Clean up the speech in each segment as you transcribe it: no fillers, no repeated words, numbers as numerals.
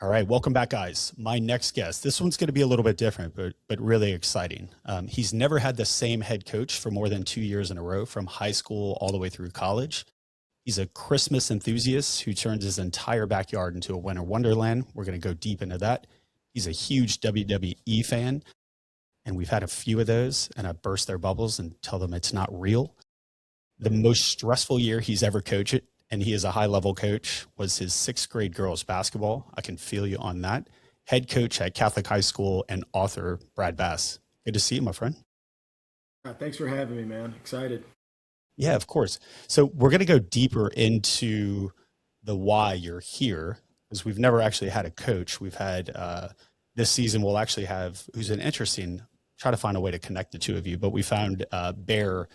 All right, welcome back, guys. My next guest, this one's going to be a little bit different, but really exciting. He's never had the same head coach for more than 2 years in a row, from high school all the way through college. He's a Christmas enthusiast who turns his entire backyard into a winter wonderland. We're going to go deep into that. He's a huge WWE fan, and we've had a few of those, and I burst their bubbles and tell them it's not real. The most stressful year he's ever coached, and he is a high level coach, was his sixth grade girls basketball. I can feel you on that. Head coach at Catholic High School and author Brad Bass. Good to see you, my friend. Thanks for having me, man. Excited. Yeah, of course. So we're going to go deeper into the why you're here, because we've never actually had a coach. We've had this season, we'll actually have, who's an interesting, try to find a way to connect the two of you, but we found Bear,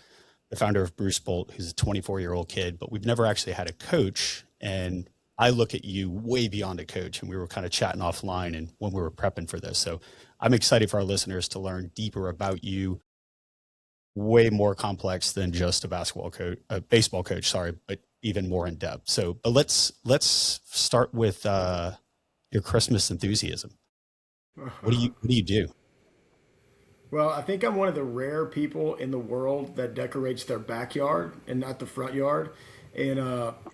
the founder of Bruce Bolt, who's a 24-year-old kid, but we've never actually had a coach. And I look at you way beyond a coach, and we were kind of chatting offline and when we were prepping for this. So I'm excited for our listeners to learn deeper about you, way more complex than just a basketball coach, a baseball coach, sorry, but even more in depth. So, but let's start with your Christmas enthusiasm. What do you do? Well, I think I'm one of the rare people in the world that decorates their backyard and not the front yard. And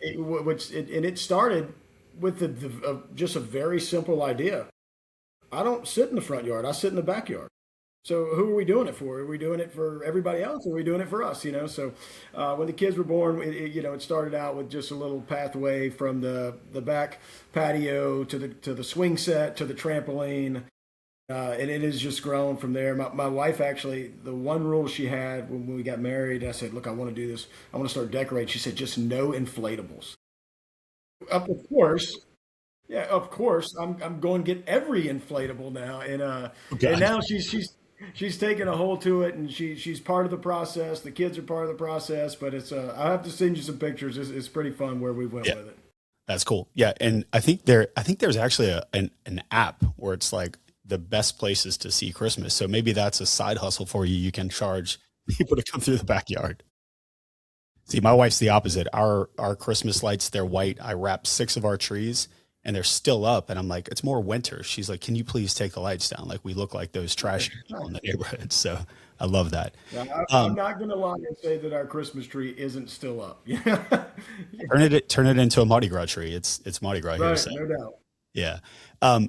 it started with just a very simple idea. I don't sit in the front yard. I sit in the backyard. So who are we doing it for? Are we doing it for everybody else? Or are we doing it for us? So when the kids were born, it started out with just a little pathway from the back patio to the swing set to the trampoline. And it has just grown from there. My wife, actually, the one rule she had when we got married, I said, look, I want to do this. I want to start decorating. She said, just no inflatables. Of course. Yeah, of course. I'm going to get every inflatable now. And God. now she's taken a hold to it, and she's part of the process. The kids are part of the process, but I have to send you some pictures. It's pretty fun where we went Yeah, with it. that's cool. Yeah, and I think there's actually an app where it's like the best places to see Christmas. So maybe that's a side hustle for you. You can charge people to come through the backyard. See, my wife's the opposite. Our Christmas lights, they're white. I wrapped 6 of our trees and they're still up. And I'm like, it's more winter. She's like, can you please take the lights down? Like, we look like those Okay, trash people in nice. the neighborhood. So I love that. Now, I'm Um, not going to lie and say that our Christmas tree isn't still up. Yeah, turn it into a Mardi Gras tree. It's Mardi Gras here. right, So no doubt. yeah.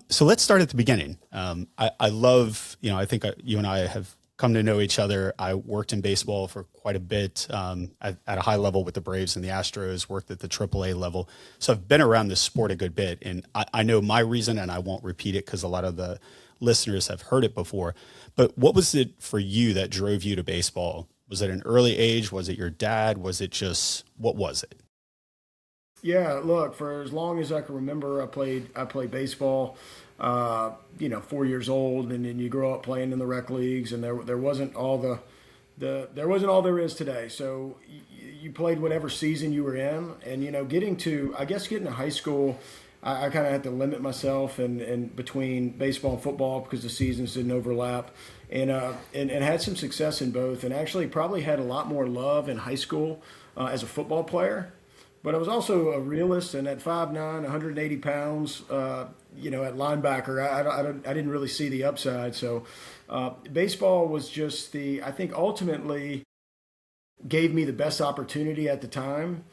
So let's start at the beginning. I love, I think you and I have come to know each other. I worked in baseball for quite a bit, at a high level with the Braves and the Astros, worked at the AAA level. So I've been around this sport a good bit, and I know my reason, and I won't repeat it because a lot of the listeners have heard it before. But what was it for you that drove you to baseball? Was it an early age? Was it your dad? Was it just, what was it? Yeah, look, for as long as I can remember, I played baseball. 4 years old, and then you grow up playing in the rec leagues, and there wasn't all there wasn't all there is today. So you played whatever season you were in, and getting to high school, I kind of had to limit myself and between baseball and football because the seasons didn't overlap, and had some success in both, and actually probably had a lot more love in high school as a football player. But I was also a realist, and at 5'9", 180 pounds, at linebacker, I didn't really see the upside. So baseball was just I think ultimately gave me the best opportunity at the time.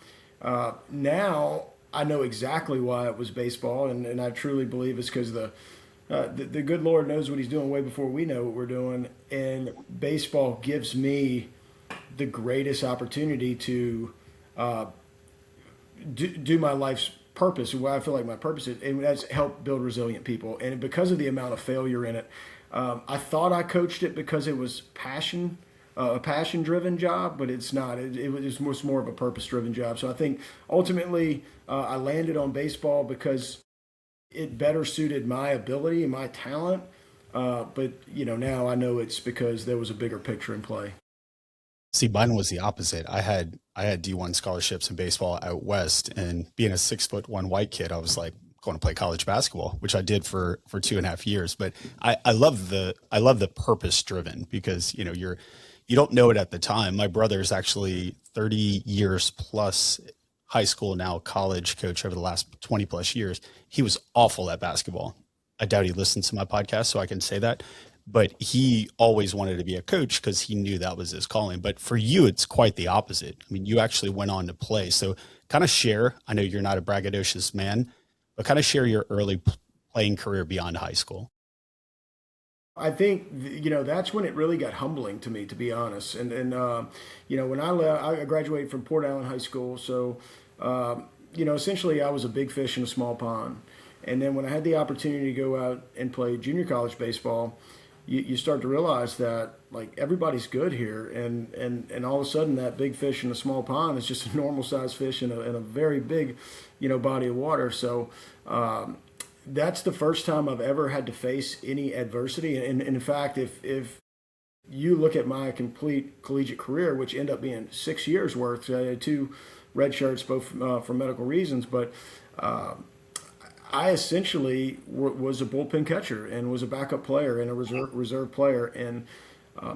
Now I know exactly why it was baseball, and I truly believe it's because the good Lord knows what He's doing way before we know what we're doing. And baseball gives me the greatest opportunity to uh, do my life's purpose, what I feel like my purpose is, and that's help build resilient people. And because of the amount of failure in it, I thought I coached it because it was a passion driven job, but it's not. It was more of a purpose driven job. So I think ultimately I landed on baseball because it better suited my ability and my talent. But now I know it's because there was a bigger picture in play. See, mine was the opposite. I had D1 scholarships in baseball out west, and being a 6'1" white kid, I was like going to play college basketball, which I did for 2.5 years. But I love the purpose driven, because you don't know it at the time. My brother is actually 30 years plus high school, now college coach over the last 20 plus years. He was awful at basketball. I doubt he listens to my podcast, so I can say that. But he always wanted to be a coach because he knew that was his calling. But for you, it's quite the opposite. I mean, you actually went on to play. So kind of share, I know you're not a braggadocious man, but kind of share your early playing career beyond high school. I think that's when it really got humbling to me, to be honest. And when I left, I graduated from Port Allen High School, so essentially I was a big fish in a small pond. And then when I had the opportunity to go out and play junior college baseball, you start to realize that like everybody's good here, and all of a sudden that big fish in a small pond is just a normal sized fish in a very big body of water. So. That's the first time I've ever had to face any adversity. And in fact, if you look at my complete collegiate career, which ended up being 6 years worth, I had two red shirts, both for medical reasons, but I essentially was a bullpen catcher and was a backup player and a reserve player. And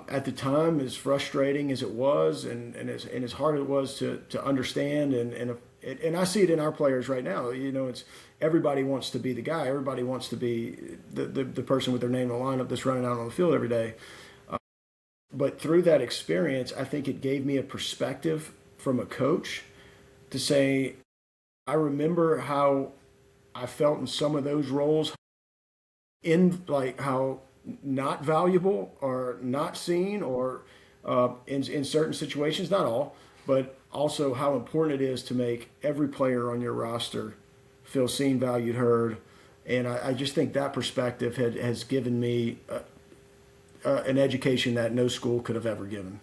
at the time, as frustrating as it was, and as hard it was to understand, and I see it in our players right now. It's everybody wants to be the guy. Everybody wants to be the person with their name in the lineup that's running out on the field every day. But through that experience, I think it gave me a perspective from a coach to say, I remember how I felt in some of those roles, in like how not valuable or not seen, or in certain situations, not all, but also how important it is to make every player on your roster feel seen, valued, heard. And I just think that perspective has given me an education that no school could have ever given.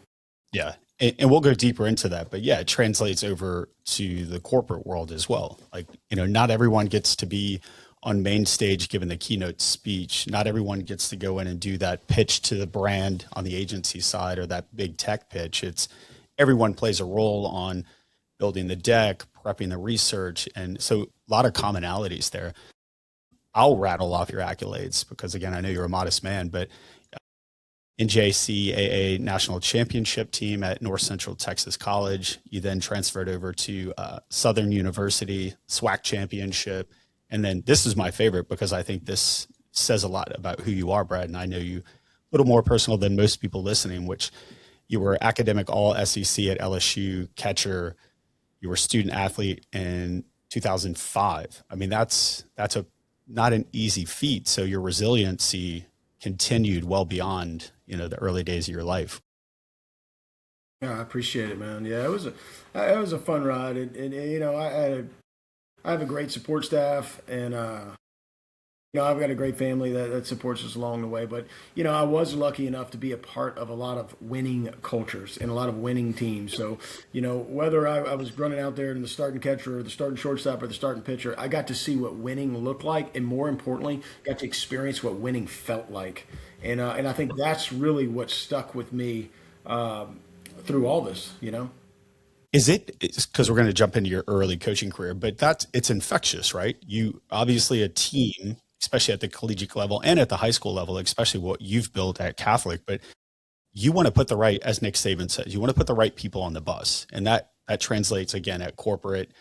Yeah. And we'll go deeper into that, but yeah, it translates over to the corporate world as well. Like, not everyone gets to be on main stage giving the keynote speech. Not everyone gets to go in and do that pitch to the brand on the agency side, or that big tech pitch. It's everyone plays a role on building the deck, prepping the research. And so a lot of commonalities there. I'll rattle off your accolades because, again, I know you're a modest man, but NJCAA national championship team at North Central Texas College. You then transferred over to Southern University, SWAC championship. And then this is my favorite because I think this says a lot about who you are, Brad. And I know you a little more personal than most people listening, which you were academic all SEC at LSU, catcher. You were student athlete in 2005. I mean, that's not an easy feat. So your resiliency continued well beyond, the early days of your life. Yeah, I appreciate it, man. Yeah, it was a fun ride, and I have a great support staff, and I've got a great family that supports us along the way. But I was lucky enough to be a part of a lot of winning cultures and a lot of winning teams. So whether I was running out there in the starting catcher or the starting shortstop or the starting pitcher, I got to see what winning looked like, and more importantly, got to experience what winning felt like. And I think that's really what stuck with me through all this. Is it because we're going to jump into your early coaching career, but it's infectious, right? You obviously a team, especially at the collegiate level and at the high school level, especially what you've built at Catholic, but you want to put the right, as Nick Saban says, you want to put the right people on the bus. And that translates again at corporate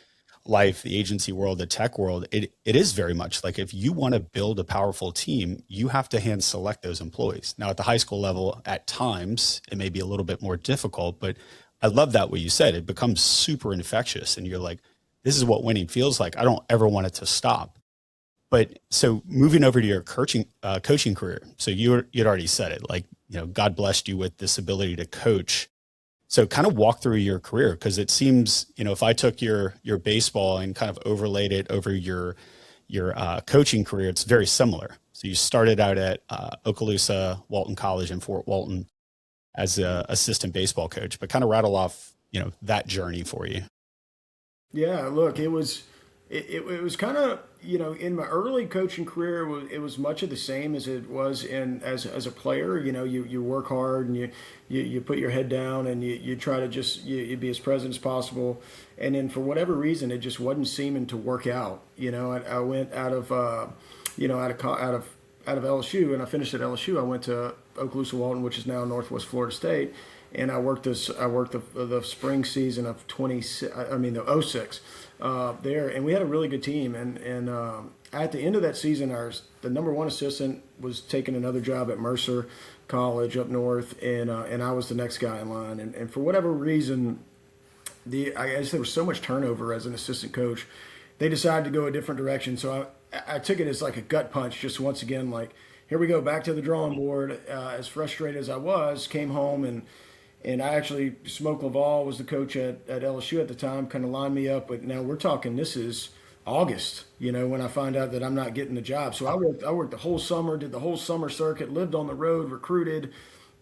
life, the agency world, the tech world. It is very much like if you want to build a powerful team, you have to hand select those employees. Now at the high school level, at times it may be a little bit more difficult, but I love that what you said. It becomes super infectious and you're like, this is what winning feels like. I don't ever want it to stop. But so moving over to your coaching career. So you'd already said it, like, God blessed you with this ability to coach. So kind of walk through your career, because it seems, if I took your baseball and kind of overlaid it over your coaching career, it's very similar. So you started out at Okaloosa Walton College in Fort Walton as an assistant baseball coach, but kind of rattle off, that journey for you. Yeah, look, it was kind of in my early coaching career it was much of the same as it was as a player. You work hard and you put your head down and you try to just you be as present as possible, and then for whatever reason it just wasn't seeming to work out. I went out of LSU, and I finished at LSU. I went to Okaloosa Walton, which is now Northwest Florida State. and I worked the spring season of 26. I mean the '06 there, and we had a really good team. And at the end of that season, the number one assistant was taking another job at Mercer College up north, and I was the next guy in line. And for whatever reason, I guess there was so much turnover as an assistant coach, they decided to go a different direction. So I took it as like a gut punch, just once again, like, here we go back to the drawing board. As frustrated as I was, came home and I actually, Smoke Laval was the coach at LSU at the time, kind of lined me up. But now we're talking, this is August, when I find out that I'm not getting the job. So I worked the whole summer, did the whole summer circuit, lived on the road, recruited,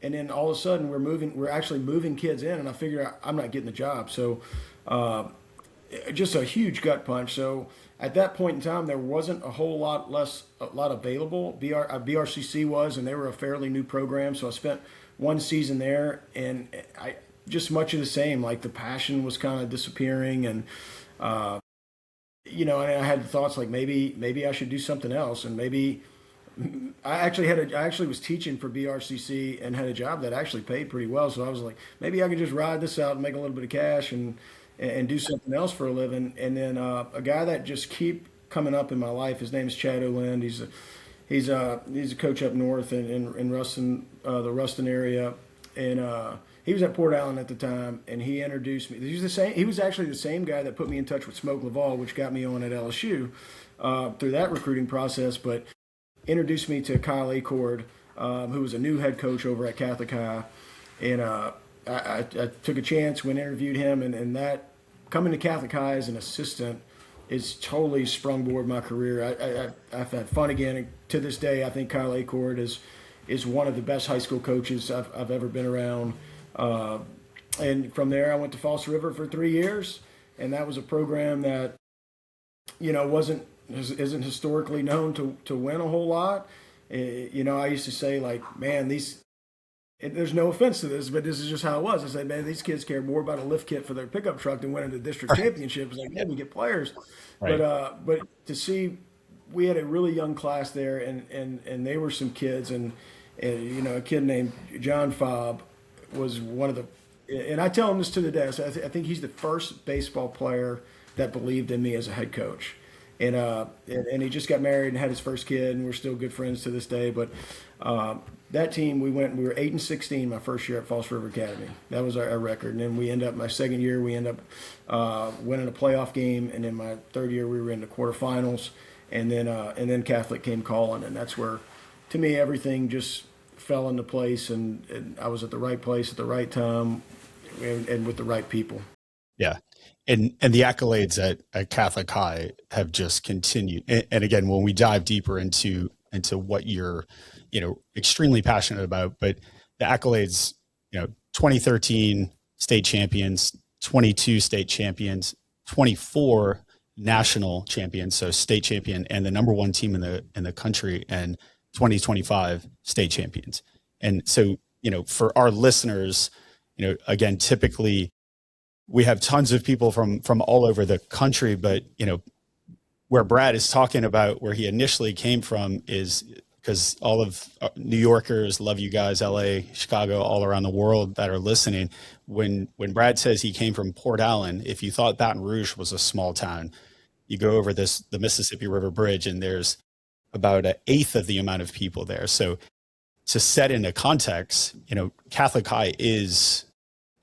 and then all of a sudden we're actually moving kids in, and I figure out I'm not getting the job. So just a huge gut punch. So at that point in time, there wasn't a lot available. BRCC was, and they were a fairly new program. So I spent one season there, and I just much of the same. Like the passion was kind of disappearing, and and I had thoughts like maybe I should do something else, and maybe I actually was teaching for BRCC and had a job that actually paid pretty well. So I was like, maybe I could just ride this out and make a little bit of cash and do something else for a living. And then a guy that just keep coming up in my life, his name is Chad O'Lind. He's a coach up north in Ruston, the Ruston area, and he was at Port Allen at the time, and he introduced me. He was actually the same guy that put me in touch with Smoke Laval, which got me on at LSU through that recruiting process, but introduced me to Kyle Acord, who was a new head coach over at Catholic High, and I took a chance, went and interviewed him, and that coming to Catholic High as an assistant is totally sprungboard my career. I've had fun again. And to this day, I think Kyle Acord is one of the best high school coaches I've ever been around. And from there, I went to False River for 3 years, and that was a program that isn't historically known to win a whole lot. I used to say, like, man, there's no offense to this, but this is just how it was. I said, man, these kids care more about a lift kit for their pickup truck than winning the district championship. It's like, yeah, we get players. Right. But to see, we had a really young class there, and they were some kids, and a kid named John Fobb was one of the, and I tell him this to the day. I think he's the first baseball player that believed in me as a head coach. And he just got married and had his first kid, and we're still good friends to this day. But that team, we were 8-16 my first year at False River Academy. That was our record. And then my second year, we end up winning a playoff game, and then my third year, we were in the quarterfinals. And then Catholic came calling, and that's where, to me, everything just fell into place, and I was at the right place at the right time, and with the right people. Yeah. And the accolades at Catholic High have just continued. And again, when we dive deeper into what you're, extremely passionate about, but the accolades, 2013 state champions, 22 state champions, 24 national champions, so state champion and the number one team in the country, and 2025 state champions. And so, for our listeners, again, typically we have tons of people from all over the country, but where Brad is talking about where he initially came from is because all of New Yorkers love you guys, LA, Chicago, all around the world that are listening. When Brad says he came from Port Allen, if you thought Baton Rouge was a small town, you go over the Mississippi River Bridge, and there's about an eighth of the amount of people there. So to set into context, Catholic High is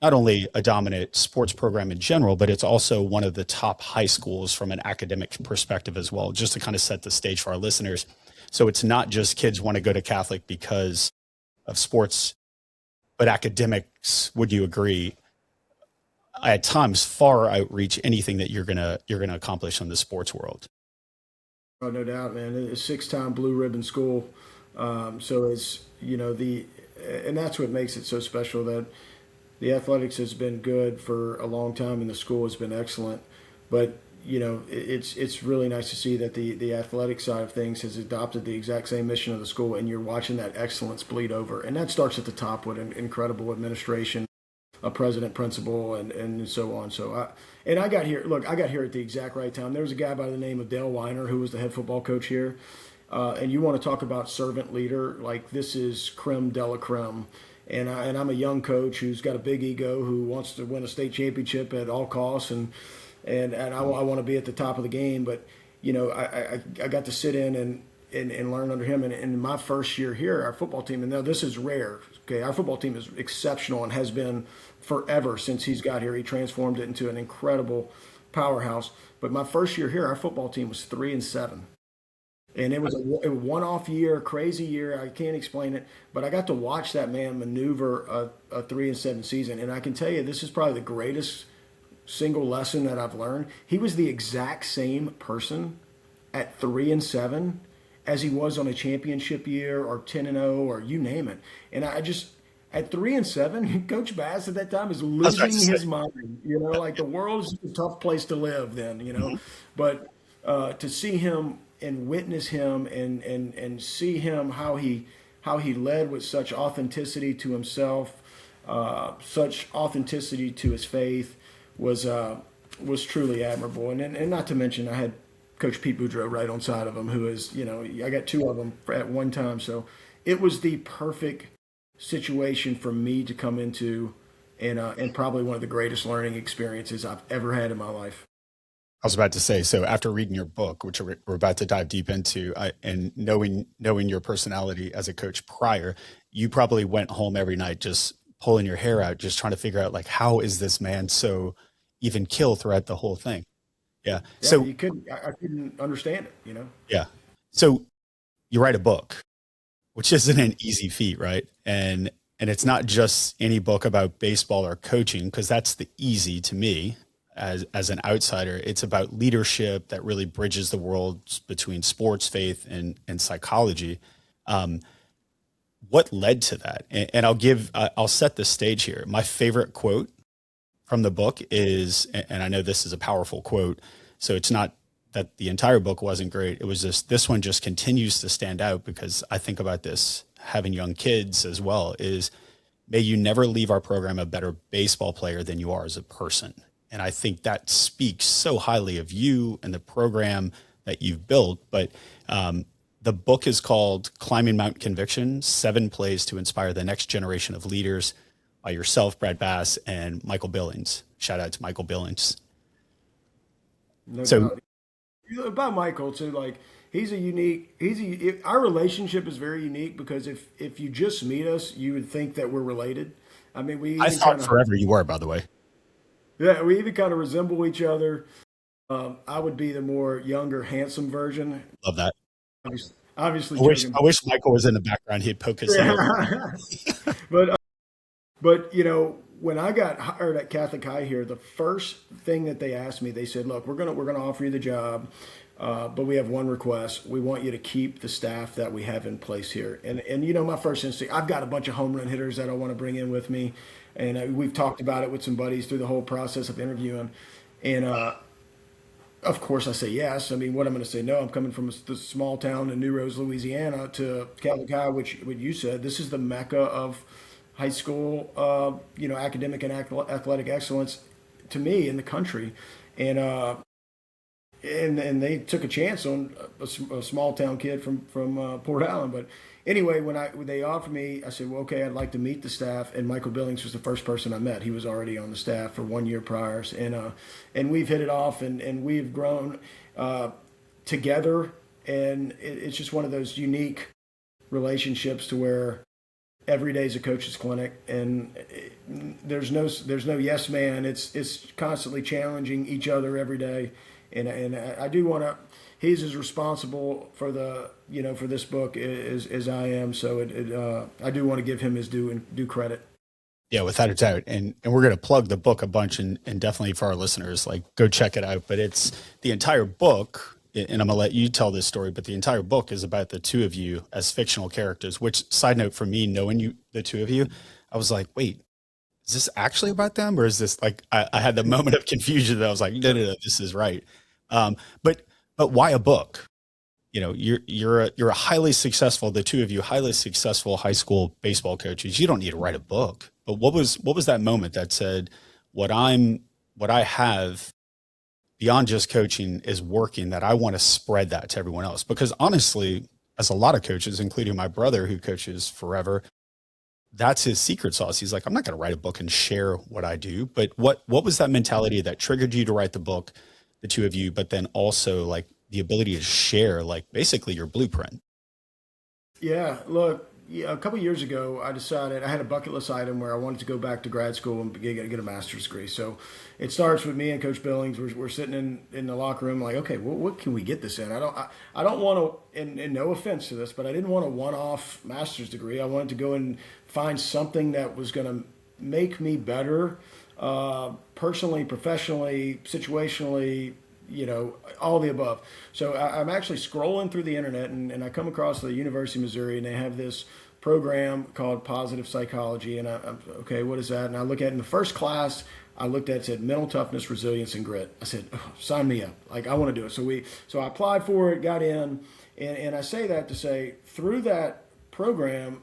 not only a dominant sports program in general, but it's also one of the top high schools from an academic perspective as well, just to kind of set the stage for our listeners. So it's not just kids want to go to Catholic because of sports, but academics, would you agree, at times far outreach anything that you're gonna accomplish in the sports world? Oh, no doubt, man. It's a 6-time blue ribbon school. So it's, and that's what makes it so special, that the athletics has been good for a long time, and the school has been excellent. But it's really nice to see that the athletic side of things has adopted the exact same mission of the school, and you're watching that excellence bleed over. And that starts at the top with an incredible administration, a president, principal, and so on. So I got here at the exact right time. There was a guy by the name of Dale Weiner who was the head football coach here. And you want to talk about servant leader, like, this is creme de la creme. and I'm a young coach who's got a big ego, who wants to win a state championship at all costs, and I want to be at the top of the game. But I got to sit in and learn under him. And in my first year here, our football team, and now this is rare. Okay, our football team is exceptional and has been forever since he's got here. He transformed it into an incredible powerhouse. But my first year here, our football team was 3-7. And it was a one-off year, crazy year. I can't explain it, but I got to watch that man maneuver a 3-7 season, and I can tell you this is probably the greatest single lesson that I've learned. He was the exact same person at 3-7 as he was on a championship year or 10-0 or you name it. And I just at 3-7, Coach Bass at that time is losing his mind. Like the world is a tough place to live then. Mm-hmm. But to see him and witness him and see him how he led with such authenticity to himself, such authenticity to his faith was truly admirable. And not to mention I had Coach Pete Boudreau right on side of him, who is I got two of them at one time, so it was the perfect situation for me to come into, and probably one of the greatest learning experiences I've ever had in my life. I was about to say, so after reading your book, which we're about to dive deep into, and knowing your personality as a coach prior, you probably went home every night just pulling your hair out, just trying to figure out like, how is this man so even kill throughout the whole thing? Yeah. Yeah, So I couldn't understand it. yeah. So you write a book, which isn't an easy feat, right? And it's not just any book about baseball or coaching, because that's the easy to me as an outsider. It's about leadership that really bridges the worlds between sports, faith, and psychology. What led to that? And I'll set the stage here. My favorite quote from the book is, and I know this is a powerful quote, so it's not that the entire book wasn't great. It was just, this one just continues to stand out because I think about this having young kids as well, is may you never leave our program a better baseball player than you are as a person. And I think that speaks so highly of you and the program that you've built. But the book is called Climbing Mount Conviction, 7 Plays to Inspire the Next Generation of Leaders, by yourself, Brad Bass, and Michael Billings. Shout out to Michael Billings. No So doubt. About Michael too, like our relationship is very unique because if you just meet us, you would think that we're related. I mean, I thought forever you were, by the way. yeah, we even kind of resemble each other. I would be the more younger, handsome version. Love that. Obviously, I wish Michael was in the background. He'd poke his head over. but but when I got hired at Catholic High here, the first thing that they asked me, they said, "Look, we're gonna offer you the job, but we have one request. We want you to keep the staff that we have in place here." And my first instinct, I've got a bunch of home run hitters that I want to bring in with me, and we've talked about it with some buddies through the whole process of interviewing, and of course I say yes. I mean, what I'm going to say no? I'm coming from the small town in New Rose, Louisiana, to Catholic High, which what you said, this is the mecca of high school, academic and athletic excellence to me in the country, and they took a chance on a small town kid from Port Allen. But anyway, when they offered me, I said, well, okay, I'd like to meet the staff. And Michael Billings was the first person I met. He was already on the staff for 1 year prior, and we've hit it off, and we've grown together. And it's just one of those unique relationships to where every day is a coach's clinic, and there's no yes man. It's constantly challenging each other every day, and I do want to. He's as responsible for for this book as I am. So I do want to give him his due credit. Yeah, without a doubt. And we're going to plug the book a bunch, and definitely for our listeners, like, go check it out. But it's the entire book. And I'm going to let you tell this story, but the entire book is about the two of you as fictional characters, which, side note, for me, knowing you, the two of you, I was like, wait, is this actually about them? Or is this like, I had the moment of confusion that I was like, no, this is right. But why a book? You're a highly successful, the two of you, highly successful high school baseball coaches. You don't need to write a book. But what was that moment that said, what I have beyond just coaching is working, that I want to spread that to everyone else? Because honestly, as a lot of coaches, including my brother who coaches forever, that's his secret sauce. He's like, I'm not going to write a book and share what I do. But what was that mentality that triggered you to write the book, the two of you, but then also like the ability to share like basically your blueprint? Yeah, look, yeah, a couple years ago, I decided I had a bucket list item where I wanted to go back to grad school and get a master's degree. So it starts with me and Coach Billings. We're sitting in the locker room, like, okay, well, what can we get this in? I don't want to, and no offense to this, but I didn't want a one-off master's degree. I wanted to go and find something that was going to make me better, personally, professionally, situationally, all the above. So I'm actually scrolling through the internet, and I come across the University of Missouri, and they have this program called Positive Psychology. And I'm okay, what is that? And I look at it in the first class. I looked at it, said mental toughness, resilience, and grit. I said, oh, sign me up. Like, I want to do it. So I applied for it, got in, and I say that to say through that program,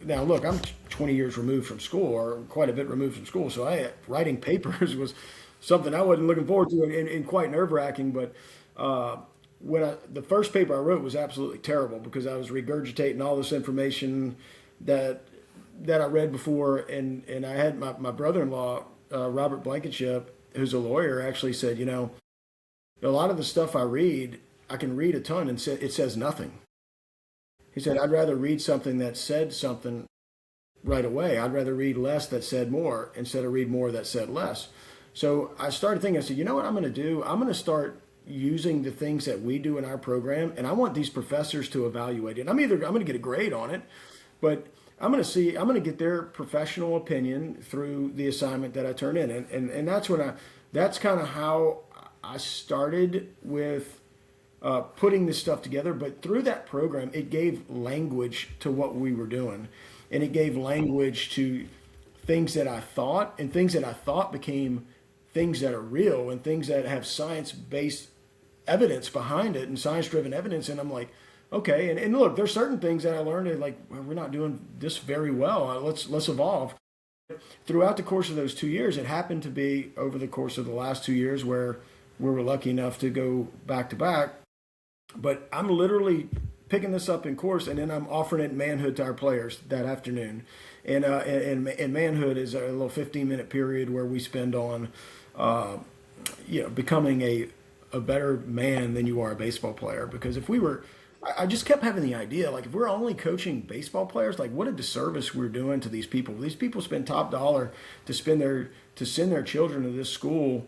now look, I'm 20 years removed from school, or quite a bit removed from school. So writing papers was something I wasn't looking forward to, and quite nerve wracking. But the first paper I wrote was absolutely terrible because I was regurgitating all this information that I read before, and I had my brother-in-law, Robert Blankenship, who's a lawyer, actually said, a lot of the stuff I read, I can read a ton and it says nothing. He said, I'd rather read something that said something right away. I'd rather read less that said more instead of read more that said less. So I started thinking, I said, you know what I'm going to do? I'm going to start using the things that we do in our program, and I want these professors to evaluate it. I'm going to get a grade on it, but I'm going to get their professional opinion through the assignment that I turn in. And that's kind of how I started with putting this stuff together. But through that program, it gave language to what we were doing, and it gave language to things that I thought, and things that I thought became things that are real, and things that have science-based evidence behind it and science-driven evidence. And I'm like, okay. And look, there's certain things that I learned that, like, well, we're not doing this very well. Let's evolve. Throughout the course of those 2 years, it happened to be over the course of the last 2 years where we were lucky enough to go back to back. But I'm literally picking this up in course, and then I'm offering it in Manhood to our players that afternoon. And Manhood is a little 15-minute period where we spend on, becoming a better man than you are a baseball player. Because I just kept having the idea, like, if we're only coaching baseball players, like, what a disservice we're doing to these people. These people spend top dollar to send their children to this school.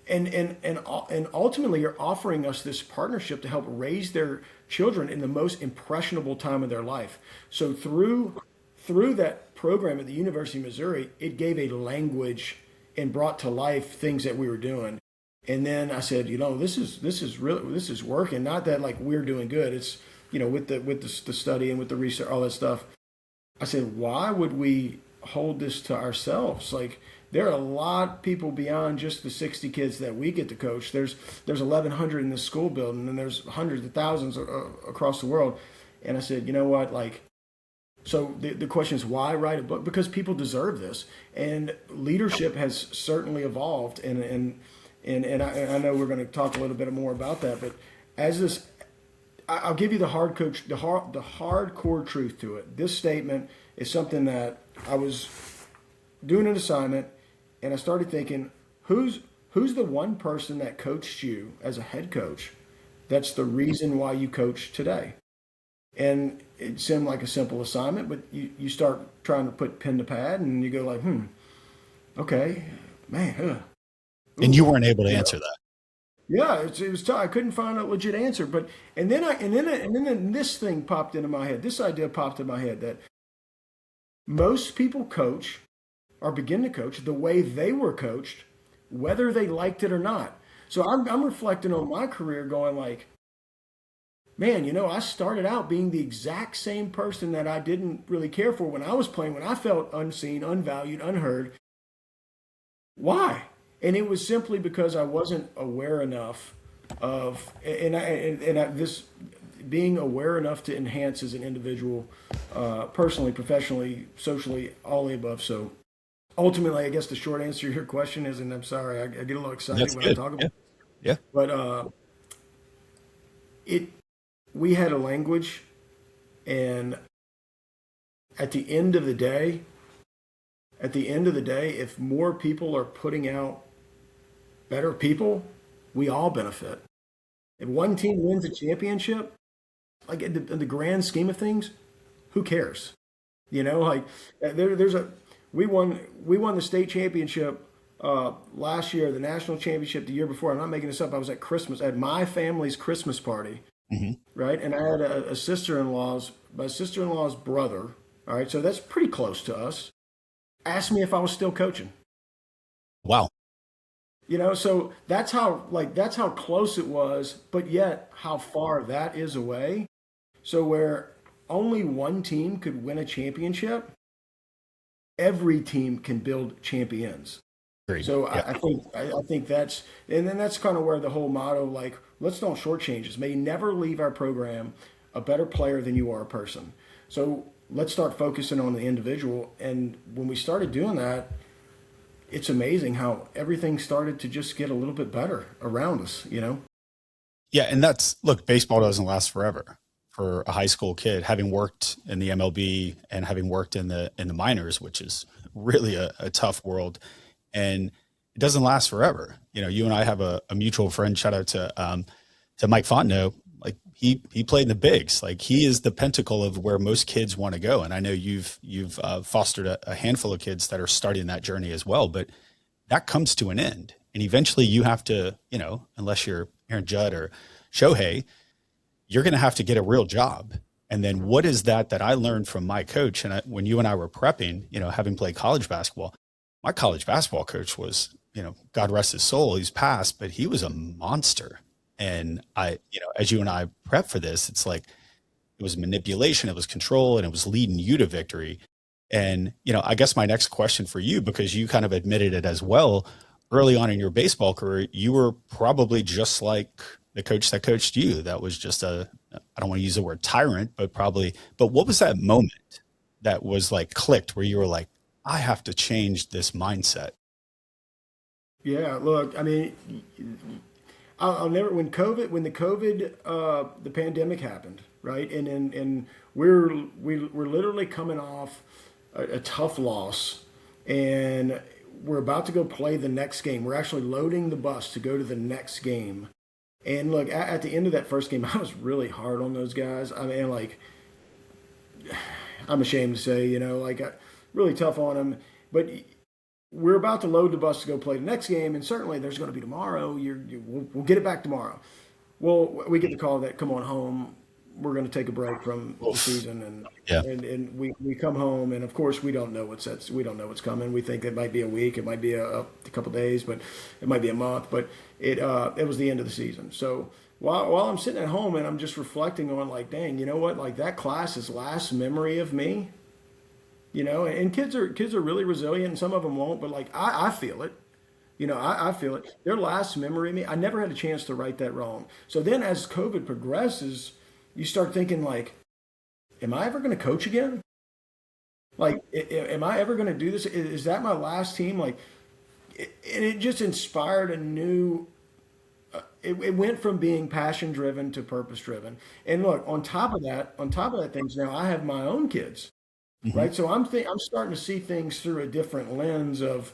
And ultimately, you're offering us this partnership to help raise their children in the most impressionable time of their life. So through that program at the University of Missouri, it gave a language and brought to life things that we were doing. And then I said, this is working. Not that, like, we're doing good. It's, with the study and with the research, all that stuff. I said, why would we hold this to ourselves? Like, there are a lot of people beyond just the 60 kids that we get to coach. There's 1,100 in this school building, and there's hundreds of thousands across the world. And I said, you know what, like, so the question is, why write a book? Because people deserve this, and leadership has certainly evolved. And I know we're going to talk a little bit more about that. But I'll give you the hardcore truth to it. This statement is something that I was doing an assignment, and I started thinking, who's the one person that coached you as a head coach that's the reason why you coach today? And it seemed like a simple assignment, but you start trying to put pen to pad, and you go like, okay, man. And you weren't able to answer that. Yeah, it was tough. I couldn't find a legit answer, and then this thing popped into my head. This idea popped in my head that most people coach or begin to coach the way they were coached, whether they liked it or not. So I'm reflecting on my career, going like, man, I started out being the exact same person that I didn't really care for when I was playing, when I felt unseen, unvalued, unheard. Why? And it was simply because I wasn't aware enough of, this being aware enough to enhance as an individual, personally, professionally, socially, all the above. So ultimately, I guess the short answer to your question is, and I'm sorry, I get a little excited That's when good. I talk about it. Yeah. But we had a language, and at the end of the day, if more people are putting out better people, we all benefit. If one team wins a championship, like in the grand scheme of things, who cares? Like there's a we won the state championship last year, the national championship the year before. I'm not making this up. I was at Christmas at my family's Christmas party, Hmm. right? And I had a sister-in-law's my sister-in-law's brother. All right, so that's pretty close to us. Asked me if I was still coaching. Wow. So that's how close it was, but yet how far that is away. So where only one team could win a championship, every team can build champions. Agreed. So Yeah. I think that's and then that's kind of where the whole motto like let's don't shortchange us. May never leave our program a better player than you are a person. So let's start focusing on the individual. And when we started doing that, it's amazing how everything started to just get a little bit better around us. Yeah. And look, baseball doesn't last forever for a high school kid, having worked in the MLB and having worked in the minors, which is really a tough world. And it doesn't last forever. You and I have a mutual friend, shout out to Mike Fontenot. Like he played in the bigs. Like he is the pentacle of where most kids want to go. And I know you've fostered a handful of kids that are starting that journey as well, but that comes to an end. And eventually you have to, unless you're Aaron Judd or Shohei, you're going to have to get a real job. And then what is that I learned from my coach? And when you and I were prepping, having played college basketball, my college basketball coach was, God rest his soul, he's passed, but he was a monster. And as you and I prep for this, it's like it was manipulation, it was control, and it was leading you to victory. And, I guess my next question for you, because you kind of admitted it as well, early on in your baseball career, you were probably just like the coach that coached you. That was just I don't want to use the word tyrant, but what was that moment that was like clicked where you were like, I have to change this mindset? Yeah, look, I mean, I'll never the pandemic happened, right? And we're literally coming off a tough loss, and we're about to go play the next game. We're actually loading the bus to go to the next game. And look, at the end of that first game, I was really hard on those guys. I mean, like, I'm ashamed to say, really tough on them. But we're about to load the bus to go play the next game, and certainly there's going to be tomorrow. We'll get it back tomorrow. Well, we get the call that come on home. We're going to take a break from the season, and Yeah. and we come home, and of course we don't know what's coming. We think it might be a week, it might be a couple days, but it might be a month. But it was the end of the season. So while I'm sitting at home and I'm just reflecting on like, dang, you know what? Like that class is last memory of me. And kids are really resilient, and some of them won't, but like I feel it. I feel it. Their last memory of me, I never had a chance to right that wrong. So then as COVID progresses, you start thinking like, am I ever going to coach again? Like, am I ever going to do this? Is that my last team? Like, and it just inspired a new, it went from being passion driven to purpose driven. And look, on top of that things now, I have my own kids, Hmm. right? So I'm starting to see things through a different lens of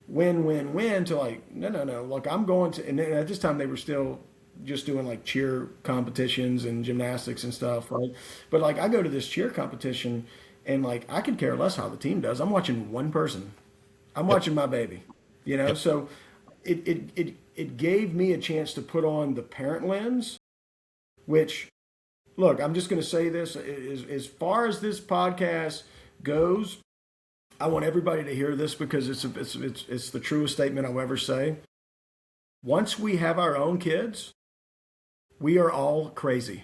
win, win, win to like, no, no, no. Look, I'm going to, and at this time they were still just doing like cheer competitions and gymnastics and stuff, right? But like I go to this cheer competition and like I could care less how the team does. I'm watching one person. I'm Yep. watching my baby, Yep. So it gave me a chance to put on the parent lens, which look, I'm just going to say this as far as this podcast goes, I want everybody to hear this because it's the truest statement I'll ever say. Once we have our own kids, we are all crazy.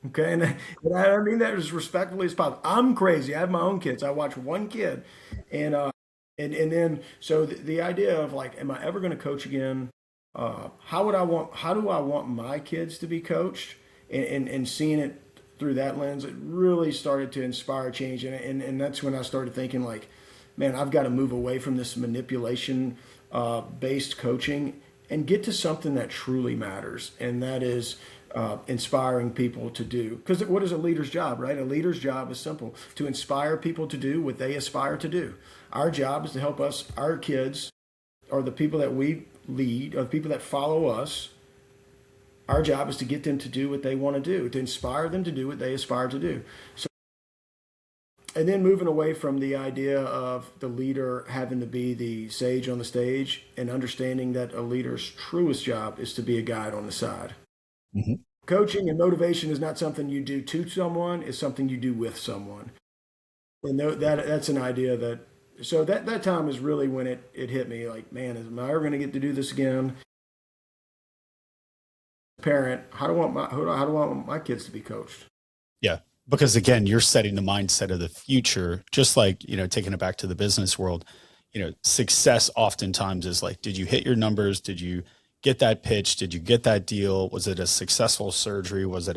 Okay, and I mean that as respectfully as possible. I'm crazy. I have my own kids. I watch one kid, and and then so the idea of like, am I ever going to coach again? How do I want my kids to be coached? And seeing it through that lens, it really started to inspire change, and that's when I started thinking like, man, I've got to move away from this manipulation based coaching and get to something that truly matters, and that is inspiring people to do. Because what is a leader's job, right? A leader's job is simple: to inspire people to do what they aspire to do. Our job is to help our kids, or the people that we lead, or the people that follow us. Our job is to get them to do what they want to do, to inspire them to do what they aspire to do. So, and then moving away from the idea of the leader having to be the sage on the stage, and understanding that a leader's truest job is to be a guide on the side. Mhm. Coaching and motivation is not something you do to someone; it's something you do with someone. And that's an idea that. So that time is really when it hit me. Like, man, am I ever going to get to do this again? Parent, how do I want my kids to be coached? Yeah. Because again, you're setting the mindset of the future, just like, taking it back to the business world, success oftentimes is like, did you hit your numbers? Did you get that pitch? Did you get that deal? Was it a successful surgery? Was it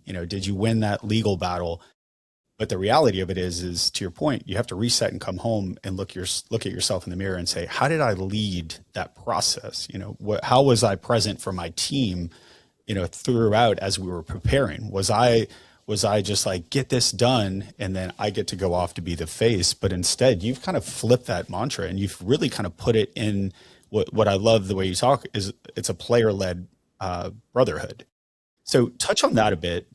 did you win that legal battle? But the reality of it is to your point, you have to reset and come home and look at yourself in the mirror and say, how did I lead that process? How was I present for my team, throughout as we were preparing? Was I just like, get this done, and then I get to go off to be the face? But instead, you've kind of flipped that mantra, and you've really kind of put it in what I love the way you talk is it's a player-led brotherhood. So touch on that a bit.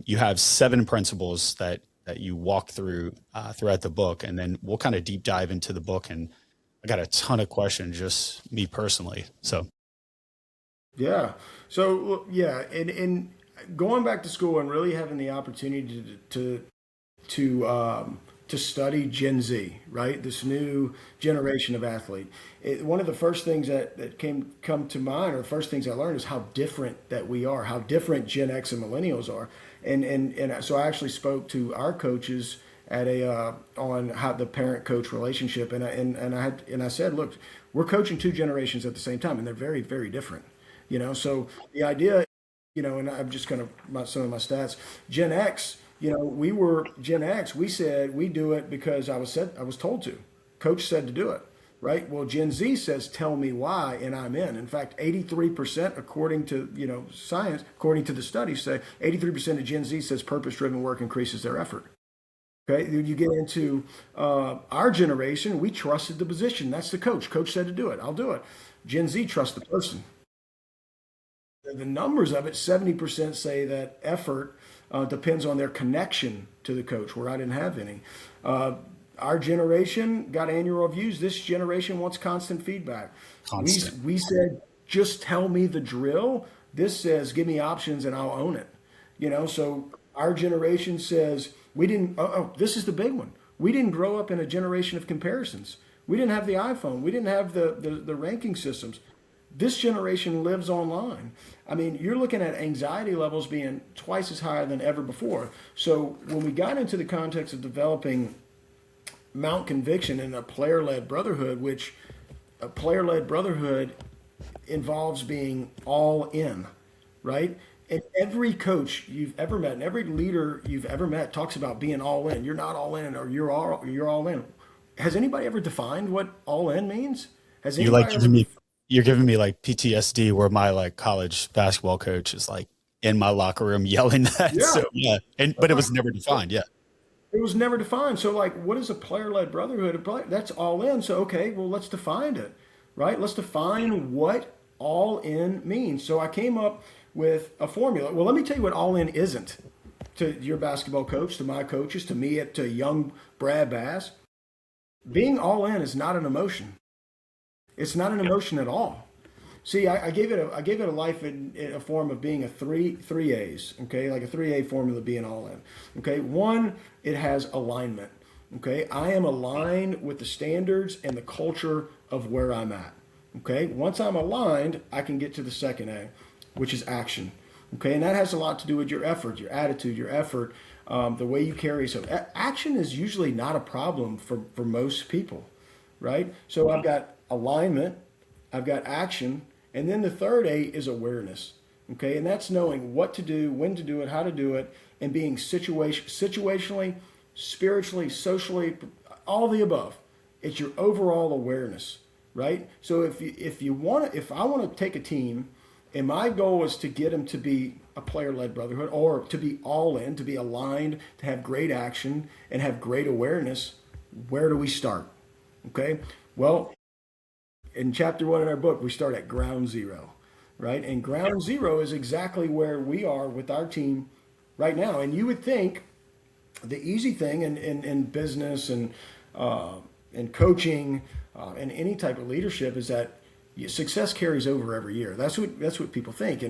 You have 7 principles that you walk through throughout the book, and then we'll kind of deep dive into the book. And I got a ton of questions, just me personally. So Yeah. So yeah, and going back to school and really having the opportunity to study Gen Z, right? This new generation of athlete. One of the first things that come to mind, or the first things I learned, is how different that we are, how different Gen X and millennials are. And so I actually spoke to our coaches at on how the parent coach relationship, and I said, look, we're coaching 2 generations at the same time, and they're very, very different. So the idea, and I'm just kind of some of my stats. Gen X, we were Gen X. We said we do it because I was told to. Coach said to do it, right? Well, Gen Z says, tell me why, and I'm in. In fact, 83%, according to science, according to the studies, say 83% of Gen Z says purpose-driven work increases their effort. Okay, you get into our generation. We trusted the position. That's the coach. Coach said to do it. I'll do it. Gen Z trusts the person. The numbers of it, 70% say that effort depends on their connection to the coach, where I didn't have any. Our generation got annual reviews. This generation wants constant feedback. constant. We said, just tell me the drill. This says, give me options and I'll own it. So our generation says, we didn't, this is the big one. We didn't grow up in a generation of comparisons. We didn't have the iPhone. We didn't have the ranking systems. This generation lives online. I mean, you're looking at anxiety levels being twice as high than ever before. So when we got into the context of developing Mount Conviction and a player-led brotherhood, which a player-led brotherhood involves being all in, right? And every coach you've ever met and every leader you've ever met talks about being all in. You're not all in, or you're all in. Has anybody ever defined what all in means? Has You like anybody ever? you're giving me like PTSD, where my like college basketball coach is like in my locker room yelling that. Yeah. So yeah, but it was never defined. Yeah. It was never defined. So, like, what is a player-led brotherhood? That's all in. So, okay, well, let's define it, right? Let's define what all in means. So, I came up with a formula. Well, let me tell you what all in isn't. To your basketball coach, to my coaches, to me, to young Brad Bass, being all in is not an emotion. It's not an emotion at all. See, I gave it a life in a form of being a three A's. Okay, like a 3A formula being all in. Okay, 1, it has alignment. Okay, I am aligned with the standards and the culture of where I'm at. Okay, once I'm aligned, I can get to the second A, which is action. Okay, and that has a lot to do with your effort, your attitude, your effort, the way you carry yourself. Action is usually not a problem for most people, right? So I've got alignment, I've got action, and then the third A is awareness. Okay, and that's knowing what to do, when to do it, how to do it, and being situationally, spiritually, socially, all the above. It's your overall awareness, right? So if I want to take a team, and my goal is to get them to be a player-led brotherhood, or to be all in, to be aligned, to have great action and have great awareness, where do we start? Okay. Well, in chapter 1 in our book, we start at ground zero, right? And ground zero is exactly where we are with our team right now. And you would think the easy thing in business and coaching and any type of leadership is that success carries over every year. That's what people think.